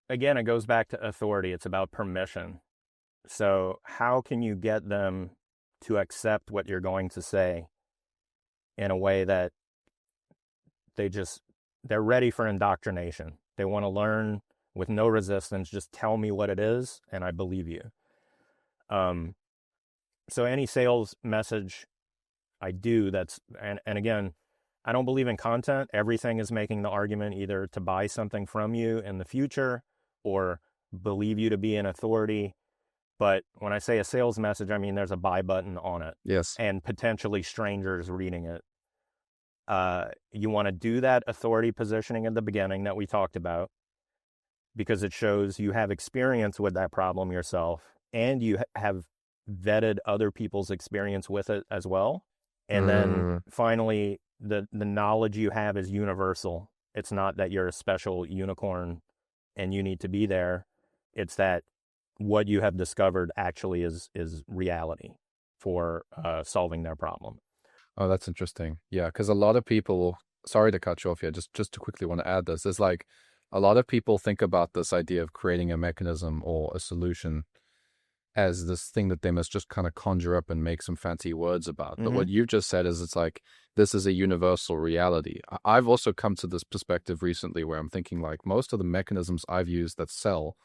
again, it goes back to authority. It's about permission. So how can you get them to accept what you're going to say in a way that they're ready for indoctrination? They want to learn with no resistance. Just tell me what it is, and I believe you. So any sales message I do and again, I don't believe in content. Everything is making the argument either to buy something from you in the future or believe you to be an authority. But when I say a sales message, I mean there's a buy button on it. Yes. And potentially strangers reading it. You want to do that authority positioning at the beginning that we talked about, because it shows you have experience with that problem yourself, and you have vetted other people's experience with it as well. And then finally, the knowledge you have is universal. It's not that you're a special unicorn and you need to be there. It's that what you have discovered actually is reality for solving their problem. Oh, that's interesting. Yeah, because a lot of people, sorry to cut you off here, just to quickly want to add this, is like a lot of people think about this idea of creating a mechanism or a solution as this thing that they must just kind of conjure up and make some fancy words about. But what you've just said is it's like, this is a universal reality. I've also come to this perspective recently where I'm thinking like most of the mechanisms I've used that sell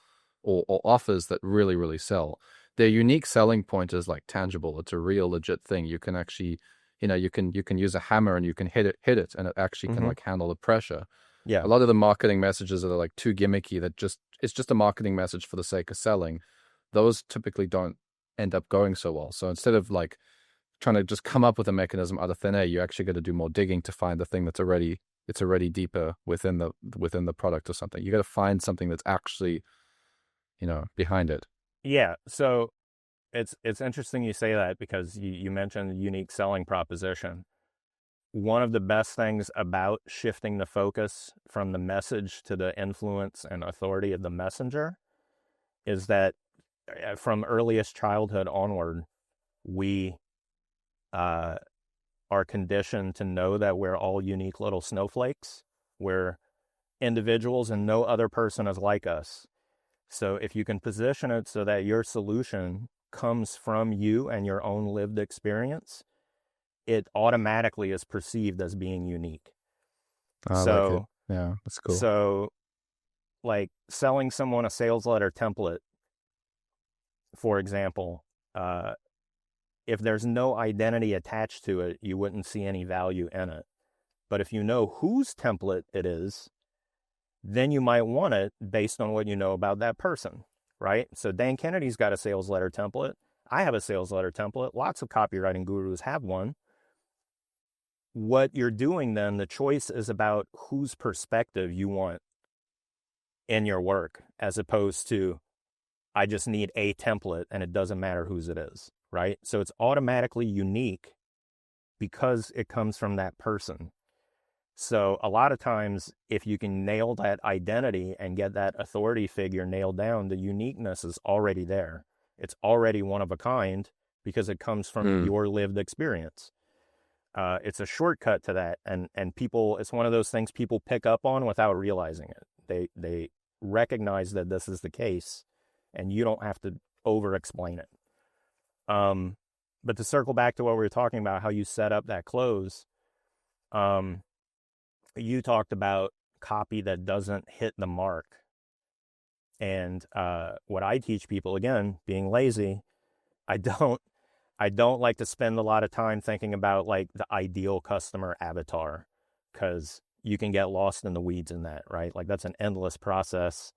or offers that really, really sell, their unique selling point is like tangible. It's a real legit thing. You can actually, you can use a hammer and you can hit it and it actually can like handle the pressure. Yeah. A lot of the marketing messages that are like too gimmicky, it's just a marketing message for the sake of selling. Those typically don't end up going so well. So instead of like trying to just come up with a mechanism out of thin air, you actually got to do more digging to find the thing that's already deeper within the product or something. You got to find something that's actually, behind it. Yeah. So it's interesting you say that, because you mentioned unique selling proposition. One of the best things about shifting the focus from the message to the influence and authority of the messenger is that from earliest childhood onward, we are conditioned to know that we're all unique little snowflakes. We're individuals and no other person is like us. So if you can position it so that your solution comes from you and your own lived experience, it automatically is perceived as being unique. I like it. Yeah, that's cool. So like selling someone a sales letter template, for example, if there's no identity attached to it, you wouldn't see any value in it. But if you know whose template it is, then you might want it based on what you know about that person, right? So Dan Kennedy's got a sales letter template. I have a sales letter template. Lots of copywriting gurus have one. What you're doing then, the choice is about whose perspective you want in your work, as opposed to, I just need a template and it doesn't matter whose it is, right? So it's automatically unique because it comes from that person. So a lot of times, if you can nail that identity and get that authority figure nailed down, the uniqueness is already there. It's already one of a kind because it comes from your lived experience. It's a shortcut to that. And people, it's one of those things people pick up on without realizing it. They recognize that this is the case, and you don't have to over-explain it. But to circle back to what we were talking about, how you set up that close, you talked about copy that doesn't hit the mark. And what I teach people, again, being lazy, I don't like to spend a lot of time thinking about like the ideal customer avatar, because you can get lost in the weeds in that, right? Like that's an endless process.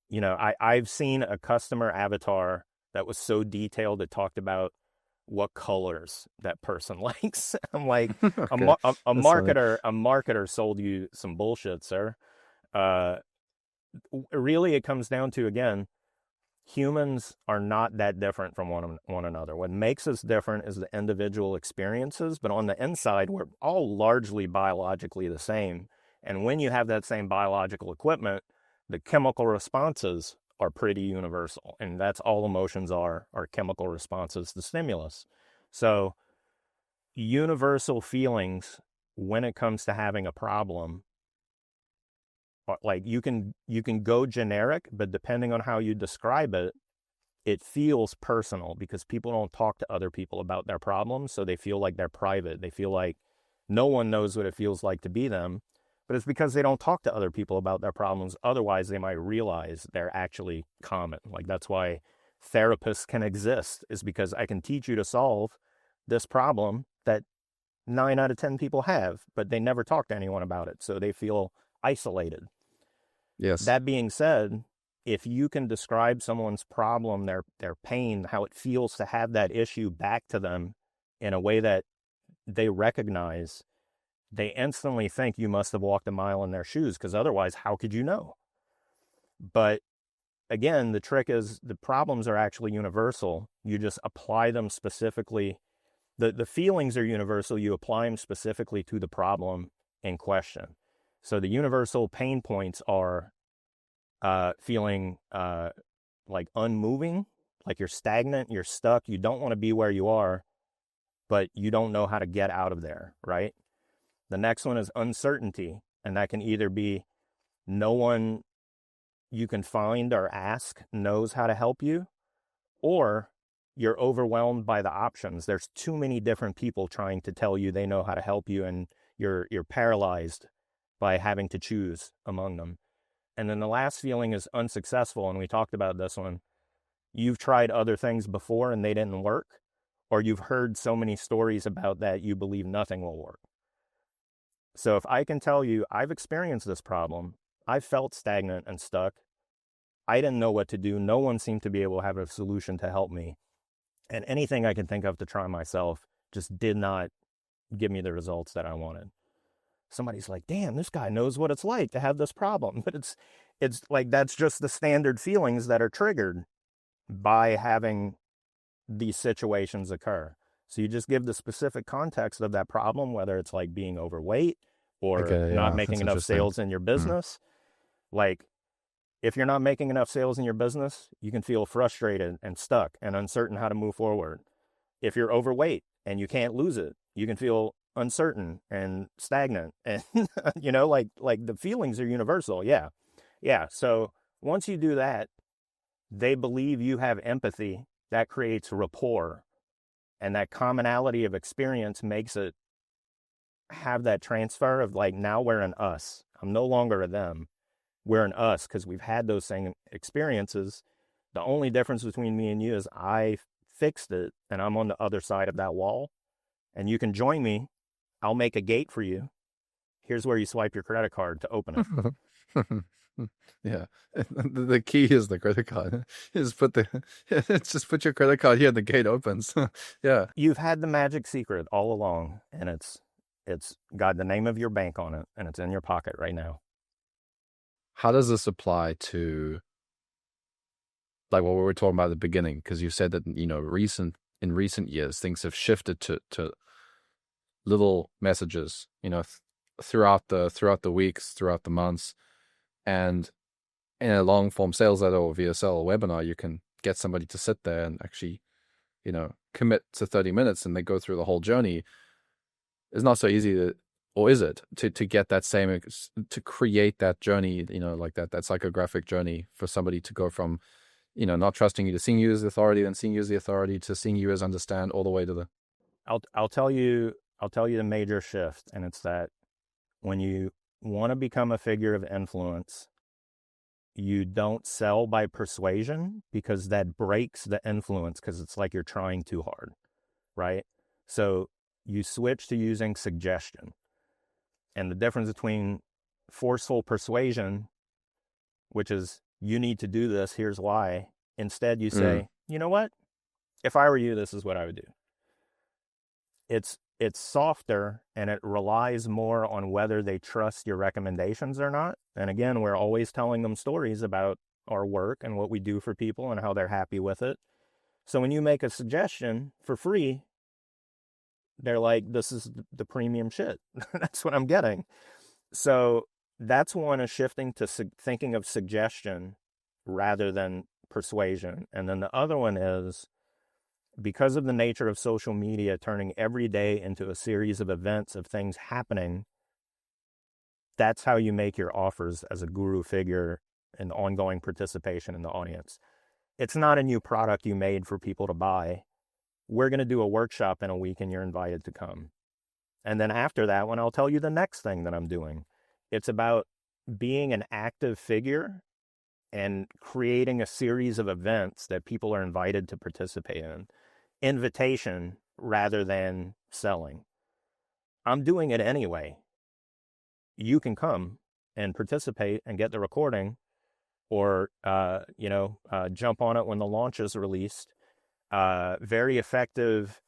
I've seen a customer avatar that was so detailed. It talked about what colors that person likes. I'm like, Okay. a That's funny. marketer sold you some bullshit, sir. Uh, really, it comes down to, again, humans are not that different from one another. What makes us different is the individual experiences, but on the inside, we're all largely biologically the same. And when you have that same biological equipment, the chemical responses are pretty universal. And that's all emotions are chemical responses to stimulus. So universal feelings when it comes to having a problem, like you can go generic, but depending on how you describe it, it feels personal because people don't talk to other people about their problems. So they feel like they're private. They feel like no one knows what it feels like to be them, but it's because they don't talk to other people about their problems. Otherwise, they might realize they're actually common. Like that's why therapists can exist, is because I can teach you to solve this problem that 9 out of 10 people have, but they never talk to anyone about it. So they feel isolated. Yes. That being said, if you can describe someone's problem, their pain, how it feels to have that issue back to them in a way that they recognize, they instantly think you must have walked a mile in their shoes, because otherwise, how could you know? But again, the trick is the problems are actually universal. You just apply them specifically. The feelings are universal. You apply them specifically to the problem in question. So the universal pain points are feeling like unmoving, like you're stagnant, you're stuck, you don't want to be where you are, but you don't know how to get out of there, right? The next one is uncertainty, and that can either be no one you can find or ask knows how to help you, or you're overwhelmed by the options. There's too many different people trying to tell you they know how to help you, and you're paralyzed by having to choose among them. And then the last feeling is unsuccessful, and we talked about this one. You've tried other things before and they didn't work, or you've heard so many stories about that you believe nothing will work. So if I can tell you, I've experienced this problem, I felt stagnant and stuck, I didn't know what to do, no one seemed to be able to have a solution to help me, and anything I could think of to try myself just did not give me the results that I wanted. Somebody's like, damn, this guy knows what it's like to have this problem. But it's like, that's just the standard feelings that are triggered by having these situations occur. So you just give the specific context of that problem, whether it's like being overweight or Okay, not yeah, making that's enough interesting. sales in your business. Like, if you're not making enough sales in your business, you can feel frustrated and stuck and uncertain how to move forward. If you're overweight and you can't lose it, you can feel uncertain and stagnant, and like the feelings are universal. Yeah. So once you do that, they believe you have empathy. That creates rapport, and that commonality of experience makes it have that transfer of like, now we're an us. I'm no longer a them. We're an us because we've had those same experiences. The only difference between me and you is I fixed it and I'm on the other side of that wall, and you can join me. I'll make a gate for you. Here's where you swipe your credit card to open it. Yeah, the key is the credit card. Just put your credit card here and the gate opens. Yeah. You've had the magic secret all along, and it's got the name of your bank on it, and it's in your pocket right now. How does this apply to like what we were talking about at the beginning? Because you said that, in recent years, things have shifted to little messages, throughout the weeks, throughout the months. And in a long form sales letter or VSL or webinar, you can get somebody to sit there and actually, commit to 30 minutes and they go through the whole journey. It's not so easy or is it, to get that same, to create that journey, like that psychographic journey for somebody to go from, not trusting you to seeing you as authority, then seeing you as the authority to seeing you as understand, all the way to the. I'll tell you the major shift, and it's that when you want to become a figure of influence, you don't sell by persuasion, because that breaks the influence, because it's like you're trying too hard, right? So you switch to using suggestion. And the difference between forceful persuasion, which is, you need to do this, here's why, instead you say, you know what? If I were you, this is what I would do. It's softer and it relies more on whether they trust your recommendations or not. And again, we're always telling them stories about our work and what we do for people and how they're happy with it. So when you make a suggestion for free, they're like, this is the premium shit. That's what I'm getting. So that's one, is shifting to thinking of suggestion rather than persuasion. And then the other one is, because of the nature of social media turning every day into a series of events of things happening, that's how you make your offers as a guru figure and ongoing participation in the audience. It's not a new product you made for people to buy. We're going to do a workshop in a week and you're invited to come. And then after that one, I'll tell you the next thing that I'm doing. It's about being an active figure and creating a series of events that people are invited to participate in. Invitation rather than selling. I'm doing it anyway. You can come and participate and get the recording, or jump on it when the launch is released. Very effective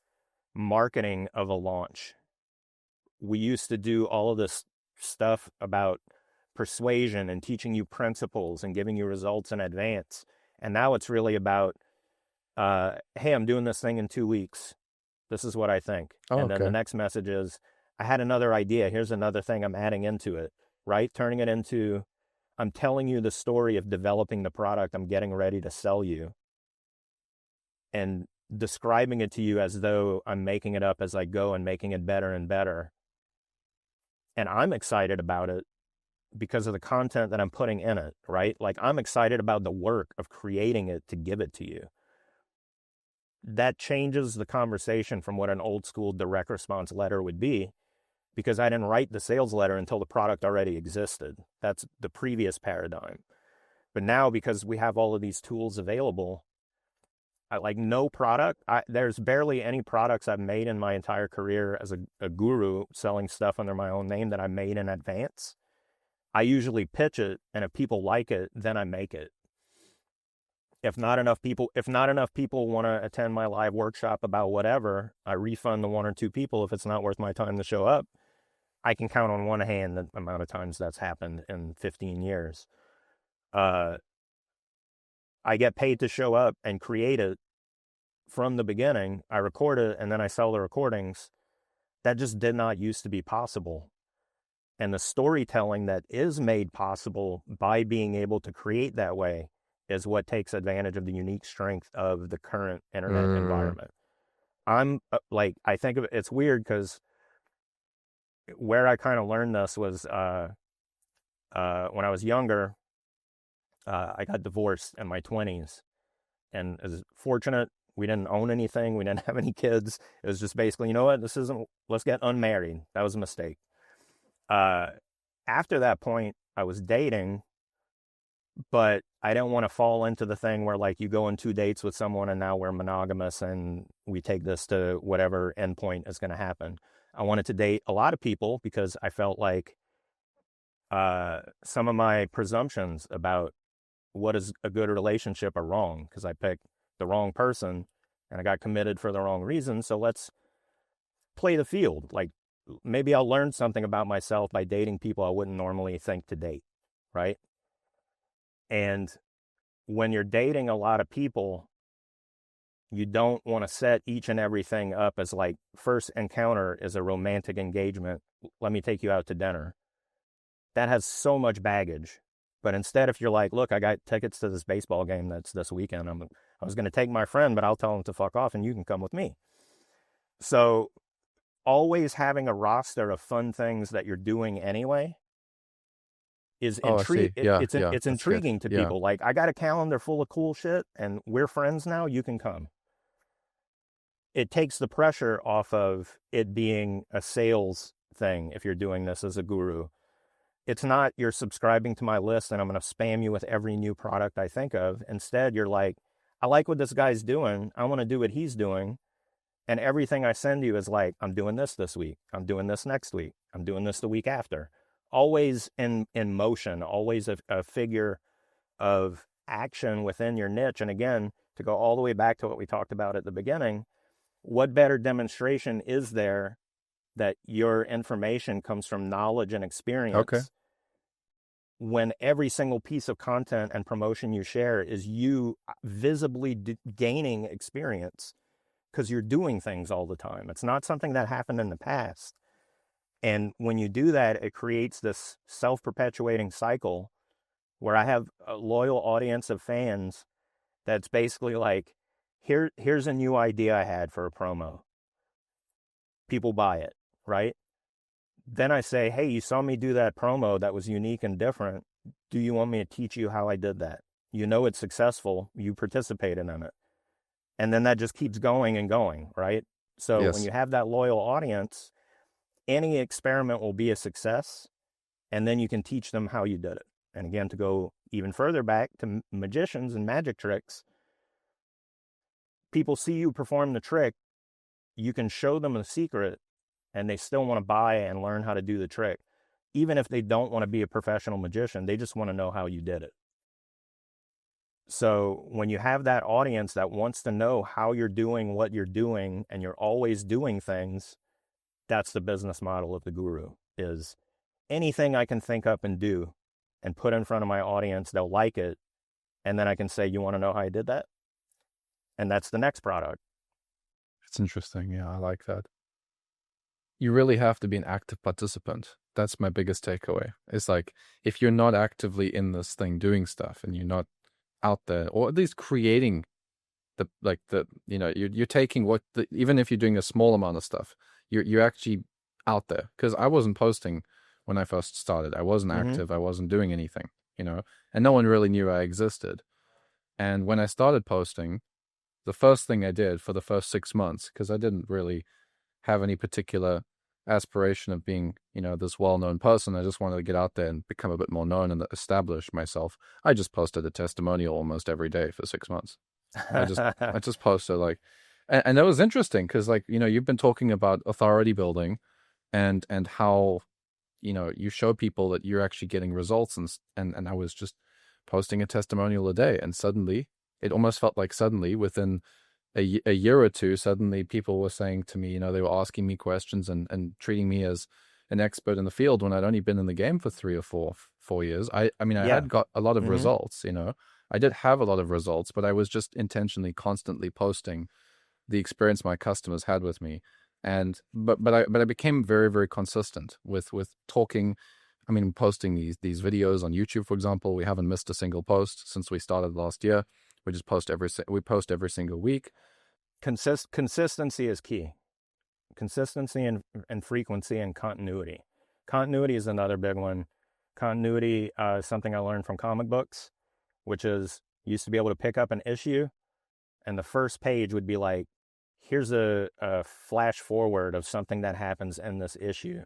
marketing of a launch. We used to do all of this stuff about persuasion and teaching you principles and giving you results in advance. And now it's really about, hey, I'm doing this thing in 2 weeks. This is what I think. And then the next message is, I had another idea. Here's another thing I'm adding into it, right? Turning it into, I'm telling you the story of developing the product I'm getting ready to sell you, and describing it to you as though I'm making it up as I go and making it better and better. And I'm excited about it because of the content that I'm putting in it, right? Like, I'm excited about the work of creating it to give it to you. That changes the conversation from what an old school direct response letter would be, because I didn't write the sales letter until the product already existed. That's the previous paradigm. But now, because we have all of these tools available, there's barely any products I've made in my entire career as a guru selling stuff under my own name that I made in advance. I usually pitch it, and if people like it, then I make it. If not enough people want to attend my live workshop about whatever, I refund the 1 or 2 people if it's not worth my time to show up. I can count on one hand the amount of times that's happened in 15 years. I get paid to show up and create it from the beginning. I record it and then I sell the recordings. That just did not used to be possible. And the storytelling that is made possible by being able to create that way is what takes advantage of the unique strength of the current internet environment. I think of it, it's weird because where I kind of learned this was when I was younger. I got divorced in my 20s, and as fortunate, we didn't own anything. We didn't have any kids. It was just basically, you know what, let's get unmarried. That was a mistake. After that point, I was dating, but I didn't want to fall into the thing where, like, you go on 2 dates with someone and now we're monogamous and we take this to whatever endpoint is going to happen. I wanted to date a lot of people because I felt like some of my presumptions about what is a good relationship are wrong, because I picked the wrong person and I got committed for the wrong reason. So let's play the field. Like, maybe I'll learn something about myself by dating people I wouldn't normally think to date, right? And when you're dating a lot of people, you don't want to set each and everything up as like, first encounter is a romantic engagement. Let me take you out to dinner. That has so much baggage. But instead, if you're like, look, I got tickets to this baseball game that's this weekend. I was going to take my friend, but I'll tell him to fuck off and you can come with me. So always having a roster of fun things that you're doing anyway is it's intriguing to people. Like, I got a calendar full of cool shit and we're friends now, you can come. It takes the pressure off of it being a sales thing if you're doing this as a guru. It's not you're subscribing to my list and I'm going to spam you with every new product I think of. Instead, you're like, I like what this guy's doing. I want to do what he's doing. And everything I send you is like, I'm doing this week. I'm doing this next week. I'm doing this the week after. Always in motion, always a figure of action within your niche. And again, to go all the way back to what we talked about at the beginning, what better demonstration is there that your information comes from knowledge and experience Okay. when every single piece of content and promotion you share is you visibly gaining experience because you're doing things all the time. It's not something that happened in the past. And when you do that, it creates this self-perpetuating cycle where I have a loyal audience of fans that's basically like, here's a new idea I had for a promo. People buy it, right? Then I say, hey, you saw me do that promo that was unique and different. Do you want me to teach you how I did that? You know it's successful. You participated in it. And then that just keeps going and going, right? So Yes. when you have that loyal audience, any experiment will be a success. And then you can teach them how you did it. And again, to go even further back to magicians and magic tricks, people see you perform the trick. You can show them a secret and they still want to buy and learn how to do the trick. Even if they don't want to be a professional magician, they just want to know how you did it. So when you have that audience that wants to know how you're doing what you're doing and you're always doing things, that's the business model of the guru, is anything I can think up and do and put in front of my audience, they'll like it. And then I can say, you want to know how I did that? And that's the next product. It's interesting. Yeah, I like that. You really have to be an active participant. That's my biggest takeaway. It's like, if you're not actively in this thing doing stuff and you're not out there, or at least creating you're taking even if you're doing a small amount of stuff, you're actually out there. Because I wasn't posting when I first started. I wasn't active. I wasn't doing anything, and no one really knew I existed. And when I started posting, the first thing I did for the first 6 months, because I didn't really have any particular aspiration of being, this well-known person. I just wanted to get out there and become a bit more known and establish myself. I just posted a testimonial almost every day for 6 months. I just posted and that was interesting because you've been talking about authority building and how, you show people that you're actually getting results and I was just posting a testimonial a day, and suddenly it almost felt like within a year or two, suddenly people were saying to me, they were asking me questions and treating me as an expert in the field when I'd only been in the game for 3 or 4 years. I had got a lot of results, I did have a lot of results, but I was just intentionally constantly posting the experience my customers had with me. But I became very, very consistent with talking. Posting these videos on YouTube, for example. We haven't missed a single post since we started last year. We just post every single week. Consistency is key. Consistency and frequency and continuity. Continuity is another big one. Continuity is something I learned from comic books, which is you used to be able to pick up an issue and the first page would be like, here's a flash forward of something that happens in this issue.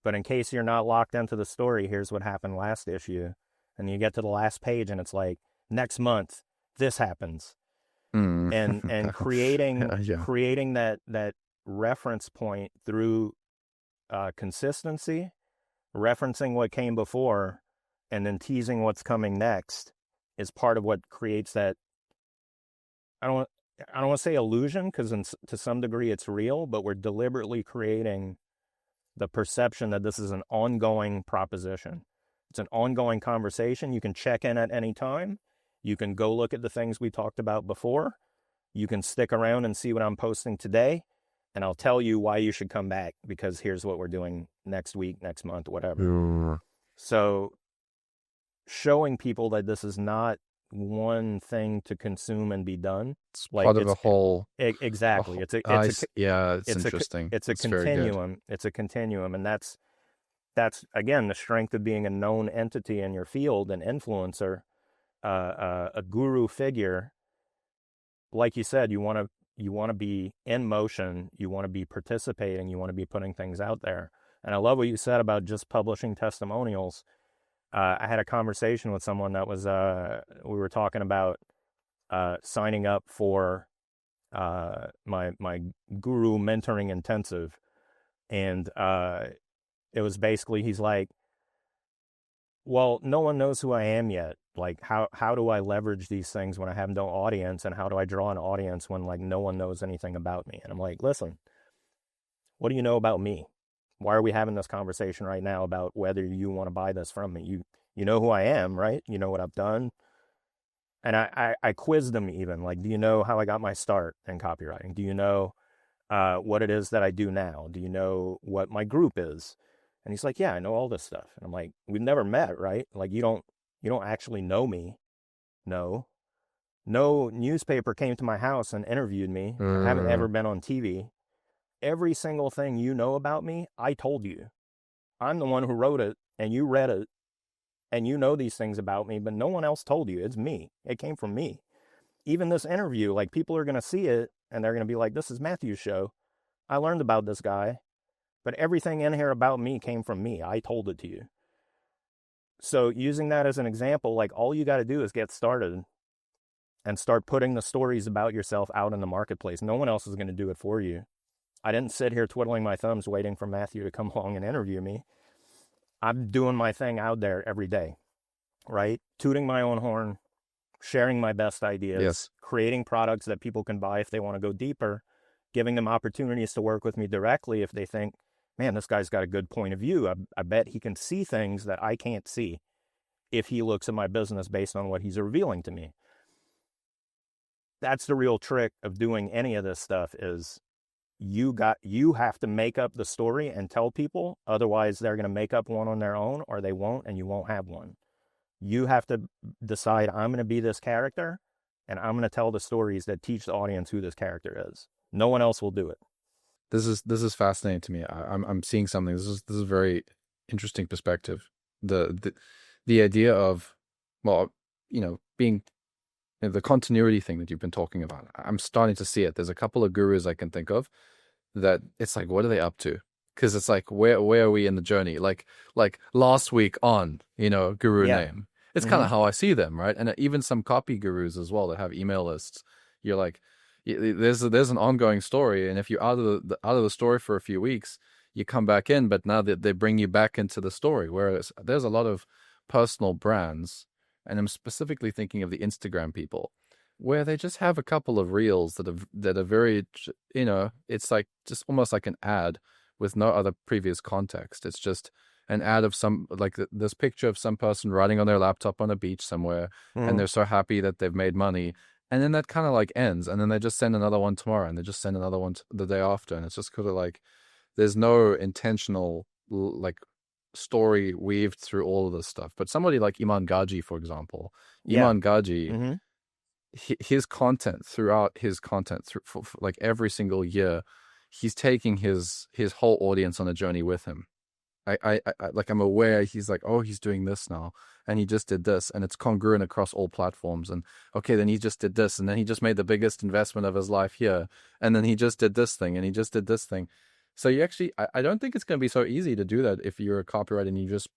But in case you're not locked into the story, here's what happened last issue. And you get to the last page and it's like, next month, this happens. And creating that reference point through consistency, referencing what came before, and then teasing what's coming next is part of what creates that. I don't want to say illusion, because to some degree it's real, but we're deliberately creating the perception that this is an ongoing proposition. It's an ongoing conversation. You can check in at any time. You can go look at the things we talked about before. You can stick around and see what I'm posting today, and I'll tell you why you should come back, because here's what we're doing next week, next month, whatever. So showing people that this is not one thing to consume and be done. It's part of a whole. Exactly. It's interesting. It's a continuum. It's a continuum. And that's again, the strength of being a known entity in your field, an influencer, a guru figure. Like you said, you want to be in motion. You want to be participating. You want to be putting things out there. And I love what you said about just publishing testimonials. I had a conversation with someone that was, we were talking about signing up for my guru mentoring intensive. And it was basically, he's like, Well, no one knows who I am yet. Like, how do I leverage these things when I have no audience, and how do I draw an audience when like no one knows anything about me? And I'm like, listen, what do you know about me? Why are we having this conversation right now about whether you want to buy this from me? You know who I am, right? You know what I've done. And I quizzed them even, like, do you know how I got my start in copywriting? Do you know what it is that I do now? Do you know what my group is? And he's like, yeah, I know all this stuff. And I'm like, we've never met, right? Like, you don't actually know me. No. No newspaper came to my house and interviewed me. I haven't ever been on TV. Every single thing you know about me, I told you. I'm the one who wrote it, and you read it, and you know these things about me, but no one else told you. It's me. It came from me. Even this interview, like, people are going to see it, and they're going to be like, this is Matthew's show. I learned about this guy, but everything in here about me came from me. I told it to you. So using that as an example, like, all you got to do is get started and start putting the stories about yourself out in the marketplace. No one else is going to do it for you. I didn't sit here twiddling my thumbs waiting for Matthew to come along and interview me. I'm doing my thing out there every day, right? Tooting my own horn, sharing my best ideas, Yes. creating products that people can buy if they want to go deeper, giving them opportunities to work with me directly if they think, man, this guy's got a good point of view. I bet he can see things that I can't see if he looks at my business based on what he's revealing to me. That's the real trick of doing any of this stuff is you have to make up the story and tell people. Otherwise, they're going to make up one on their own, or they won't, and you won't have one. You have to decide, I'm going to be this character, and I'm going to tell the stories that teach the audience who this character is. No one else will do it. This is fascinating to me. I'm seeing something. This is very interesting perspective. The idea of, well, being the continuity thing that you've been talking about. I'm starting to see it. There's a couple of gurus I can think of that it's like, what are they up to? Because it's like, where are we in the journey? Like last week on, guru name. It's kind of how I see them, right? And even some copy gurus as well that have email lists. You're like, there's an ongoing story, and if you're out of the story for a few weeks, you come back in, but now they bring you back into the story. Whereas there's a lot of personal brands, and I'm specifically thinking of the Instagram people, where they just have a couple of reels that are very, it's like just almost like an ad with no other previous context. It's just an ad of this picture of some person riding on their laptop on a beach somewhere, and they're so happy that they've made money. And then that kind of like ends, and then they just send another one tomorrow, and they just send another one the day after, and it's just kind of like there's no intentional like story weaved through all of this stuff. But somebody like Iman Gaji, for example, Iman Gaji, his content throughout his content for like every single year, he's taking his whole audience on a journey with him. I like, I'm aware he's like, oh, he's doing this now, and he just did this, and it's congruent across all platforms. And okay, then he just did this, and then he just made the biggest investment of his life here, and then he just did this thing, and he just did this thing. So you actually, I don't think it's going to be so easy to do that if you're a copywriter and you're just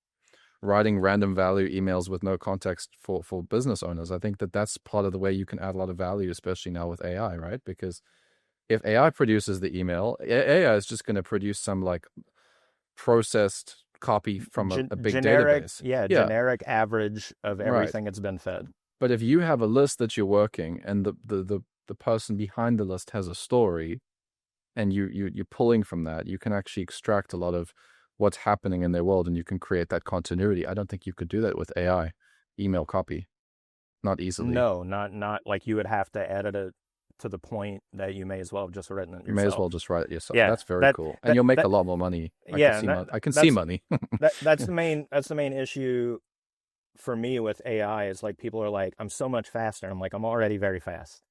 writing random value emails with no context for business owners. I think that's part of the way you can add a lot of value, especially now with AI, right? Because if AI produces the email, AI is just going to produce some like processed copy from a big generic database. Generic average of everything that's been fed. But if you have a list that you're working, and the person behind the list has a story, and you're pulling from that, you can actually extract a lot of what's happening in their world, and you can create that continuity. I don't think you could do that with AI email copy. Not easily. No, not like, you would have to edit it to the point that you may as well have just written it yourself. You may as well just write it yourself. Yeah, that's very cool. And you'll make a lot more money. I can see money. That's the main issue for me with AI is like, people are like, I'm so much faster. I'm like, I'm already very fast.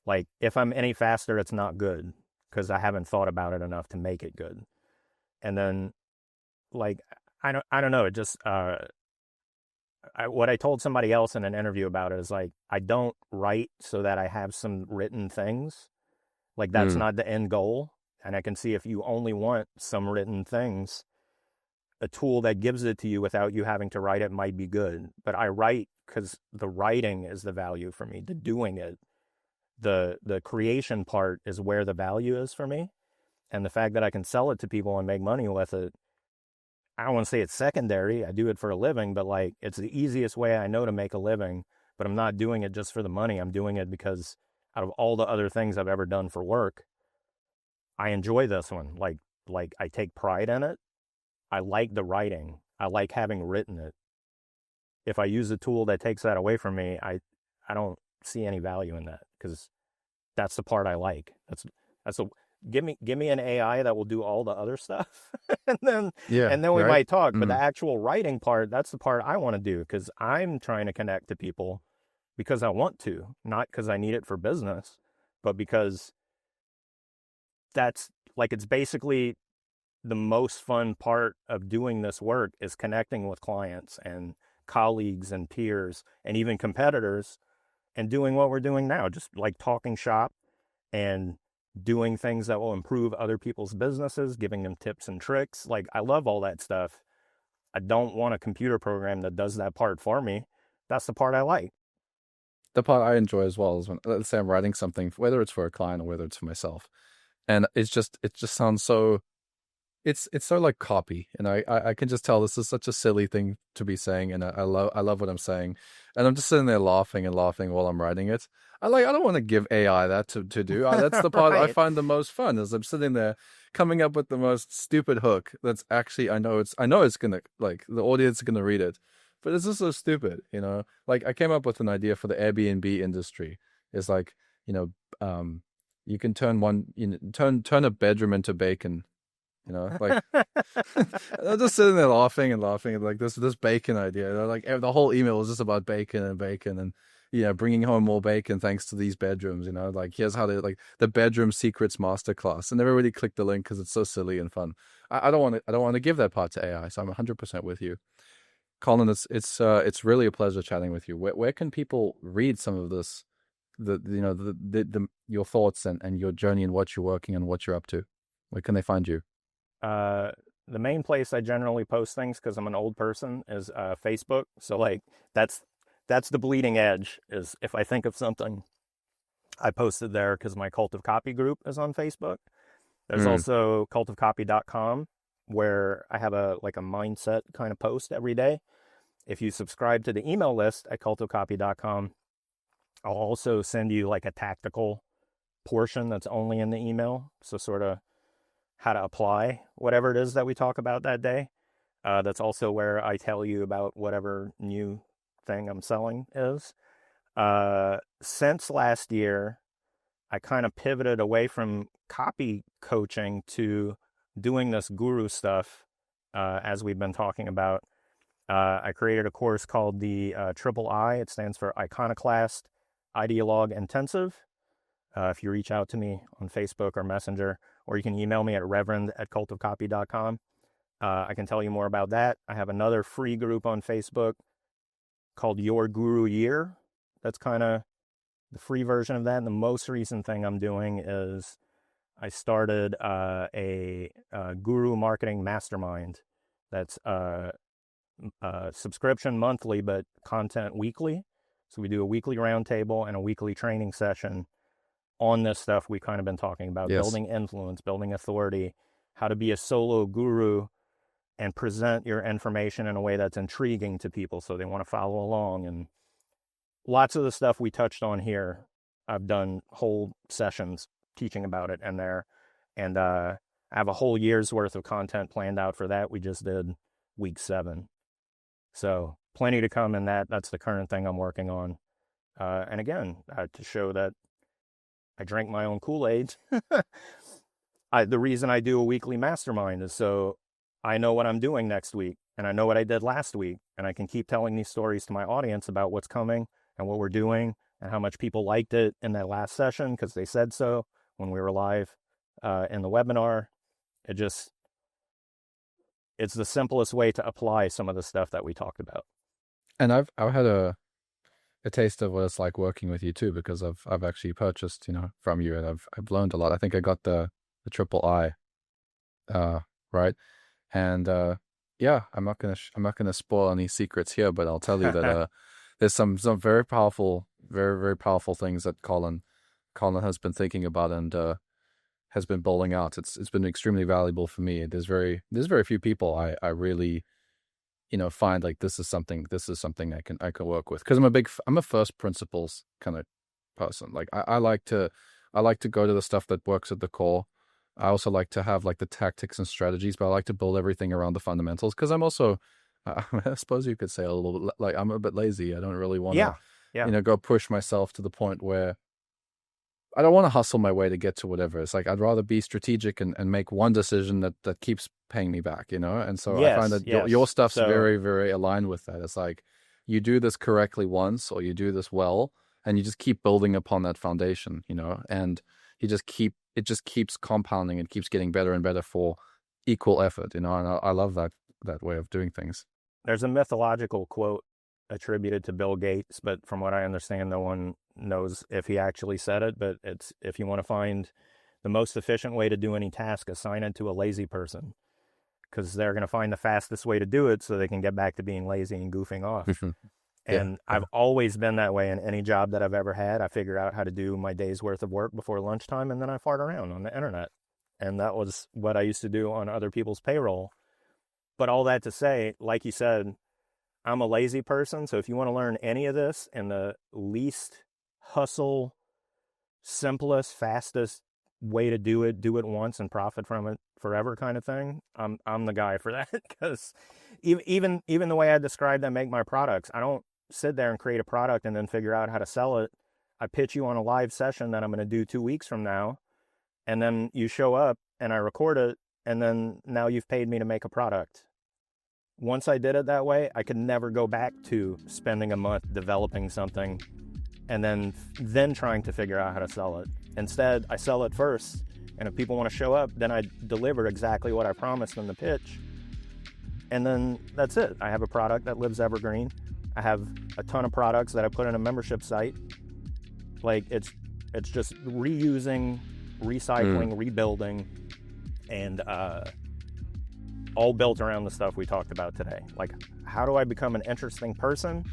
Like, if I'm any faster, it's not good because I haven't thought about it enough to make it good. And then, like, I don't know. It just, what I told somebody else in an interview about it is like, I don't write so that I have some written things. Like, that's not the end goal. And I can see if you only want some written things, a tool that gives it to you without you having to write it might be good. But I write because the writing is the value for me. The doing it, the creation part is where the value is for me. And the fact that I can sell it to people and make money with it, I don't want to say it's secondary. I do it for a living, but like it's the easiest way I know to make a living, but I'm not doing it just for the money. I'm doing it because out of all the other things I've ever done for work, I enjoy this one. Like I take pride in it. I like the writing. I like having written it. If I use a tool that takes that away from me, I don't see any value in that because that's the part I like. That's a give me an AI that will do all the other stuff, and then Yeah, we right. might talk. But the actual writing part, that's the part I want to do because I'm trying to connect to people because I want to, not because I need it for business, but because that's like it's basically the most fun part of doing this work is connecting with clients and colleagues and peers and even competitors and doing what we're doing now, just like talking shop and doing things that will improve other people's businesses, giving them tips and tricks. Like I love all that stuff. I don't want a computer program that does that part for me. That's the part I like. The part I enjoy as well is when, let's say I'm writing something, whether it's for a client or whether it's for myself, and it just sounds so, it's so like copy, and I can just tell this is such a silly thing to be saying, and I love what I'm saying, and I'm just sitting there laughing and laughing while I'm writing it. I don't want to give AI that to do. That's the part I Right. find the most fun, is I'm sitting there coming up with the most stupid hook that's actually, I know it's gonna, like, the audience is gonna read it, but it's just so stupid, you know. Like I came up with an idea for the Airbnb industry. It's like, you know, you can turn turn a bedroom into bacon. You know, like I'm just sitting there laughing and laughing at like this bacon idea. Like the whole email was just about bacon and bringing home more bacon thanks to these bedrooms. You know, like here's how they, like, the bedroom secrets masterclass, and everybody clicked the link because it's so silly and fun. I don't want to give that part to AI, so I'm 100% with you, Colin. It's really a pleasure chatting with you. Where can people read some of this, the your thoughts and your journey and what you're working and what you're up to? Where can they find you? Uh, the main place I generally post things because I'm an old person is Facebook. So like that's the bleeding edge. Is if I think of something, I post it there because my Cult of Copy group is on Facebook. There's Mm. also cultofcopy.com where I have a mindset kind of post every day. If you subscribe to the email list at cultofcopy.com, I'll also send you like a tactical portion that's only in the email. So sort of how to apply whatever it is that we talk about that day. That's also where I tell you about whatever new thing I'm selling is. Since last year, I kind of pivoted away from copy coaching to doing this guru stuff, as we've been talking about. I created a course called the Triple I. It stands for Iconoclast Ideologue Intensive. If you reach out to me on Facebook or Messenger, or you can email me at reverend@cultofcopy.com. I can tell you more about that. I have another free group on Facebook called Your Guru Year. That's kind of the free version of that. And the most recent thing I'm doing is I started a guru marketing mastermind that's subscription monthly, but content weekly. So we do a weekly roundtable and a weekly training session on this stuff we've kind of been talking about: Yes. building influence, building authority, how to be a solo guru and present your information in a way that's intriguing to people so they want to follow along. And lots of the stuff we touched on here, I've done whole sessions teaching about it in there. And I have a whole year's worth of content planned out for that. We just did week 7. So plenty to come in that. That's the current thing I'm working on. And again, to show that I drank my own Kool-Aid. The reason I do a weekly mastermind is so I know what I'm doing next week, and I know what I did last week, and I can keep telling these stories to my audience about what's coming and what we're doing and how much people liked it in that last session because they said so when we were live in the webinar. It's the simplest way to apply some of the stuff that we talked about. And I've had a taste of what it's like working with you too, because I've actually purchased, from you, and I've learned a lot. I think I got the Triple I, right? And yeah, I'm not gonna spoil any secrets here, but I'll tell you that there's some very powerful, very very powerful things that Colin has been thinking about, and has been bowling out. It's been extremely valuable for me. There's very few people I really, find like this is something I can work with, because I'm a first principles kind of person. Like I like to go to the stuff that works at the core. I also like to have like the tactics and strategies, but I like to build everything around the fundamentals, because I'm also, I suppose you could say a little, like, I'm a bit lazy. I don't really want to, go push myself to the point where I don't want to hustle my way to get to whatever. It's like, I'd rather be strategic and make one decision that keeps paying me back, And so I find that your stuff's very, very aligned with that. It's like, you do this correctly once, or you do this well, and you just keep building upon that foundation, and it just keeps compounding and keeps getting better and better for equal effort, and I love that way of doing things. There's a mythological quote attributed to Bill Gates, but from what I understand, no one knows if he actually said it, but it's, if you want to find the most efficient way to do any task, assign it to a lazy person, because they're going to find the fastest way to do it so they can get back to being lazy and goofing off. And I've always been that way in any job that I've ever had. I figure out how to do my day's worth of work before lunchtime, and then I fart around on the internet. And that was what I used to do on other people's payroll. But all that to say, like you said, I'm a lazy person. So if you want to learn any of this in the least hustle, simplest, fastest way to do it once and profit from it forever kind of thing, I'm the guy for that. Because even the way I described and make my products, I don't sit there and create a product and then figure out how to sell it. I pitch you on a live session that I'm going to do 2 weeks from now, and then you show up and I record it, and then now you've paid me to make a product. Once I did it that way, I could never go back to spending a month developing something and then trying to figure out how to sell it. Instead, I sell it first, and if people want to show up, then I deliver exactly what I promised in the pitch. And then that's it. I have a product that lives evergreen. I have a ton of products that I put in a membership site. Like, it's just reusing, recycling, rebuilding, and all built around the stuff we talked about today. Like, how do I become an interesting person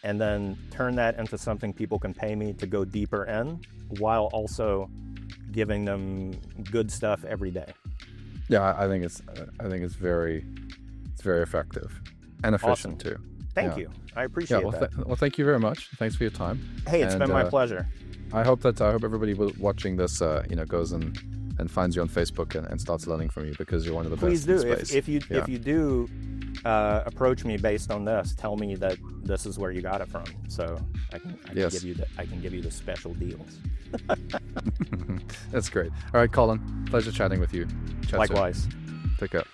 and then turn that into something people can pay me to go deeper in, while also giving them good stuff every day. Yeah, I think it's very effective and efficient too. Thank you. I appreciate that. Well, thank you very much. Thanks for your time. Hey, it's been my pleasure. I hope everybody watching this, goes and finds you on Facebook and starts learning from you, because you're one of the best. Please do. In space. If you do approach me based on this, tell me that this is where you got it from, so I can give you the special deals. That's great. All right, Colin, pleasure chatting with you. Chat Likewise. Soon. Take care.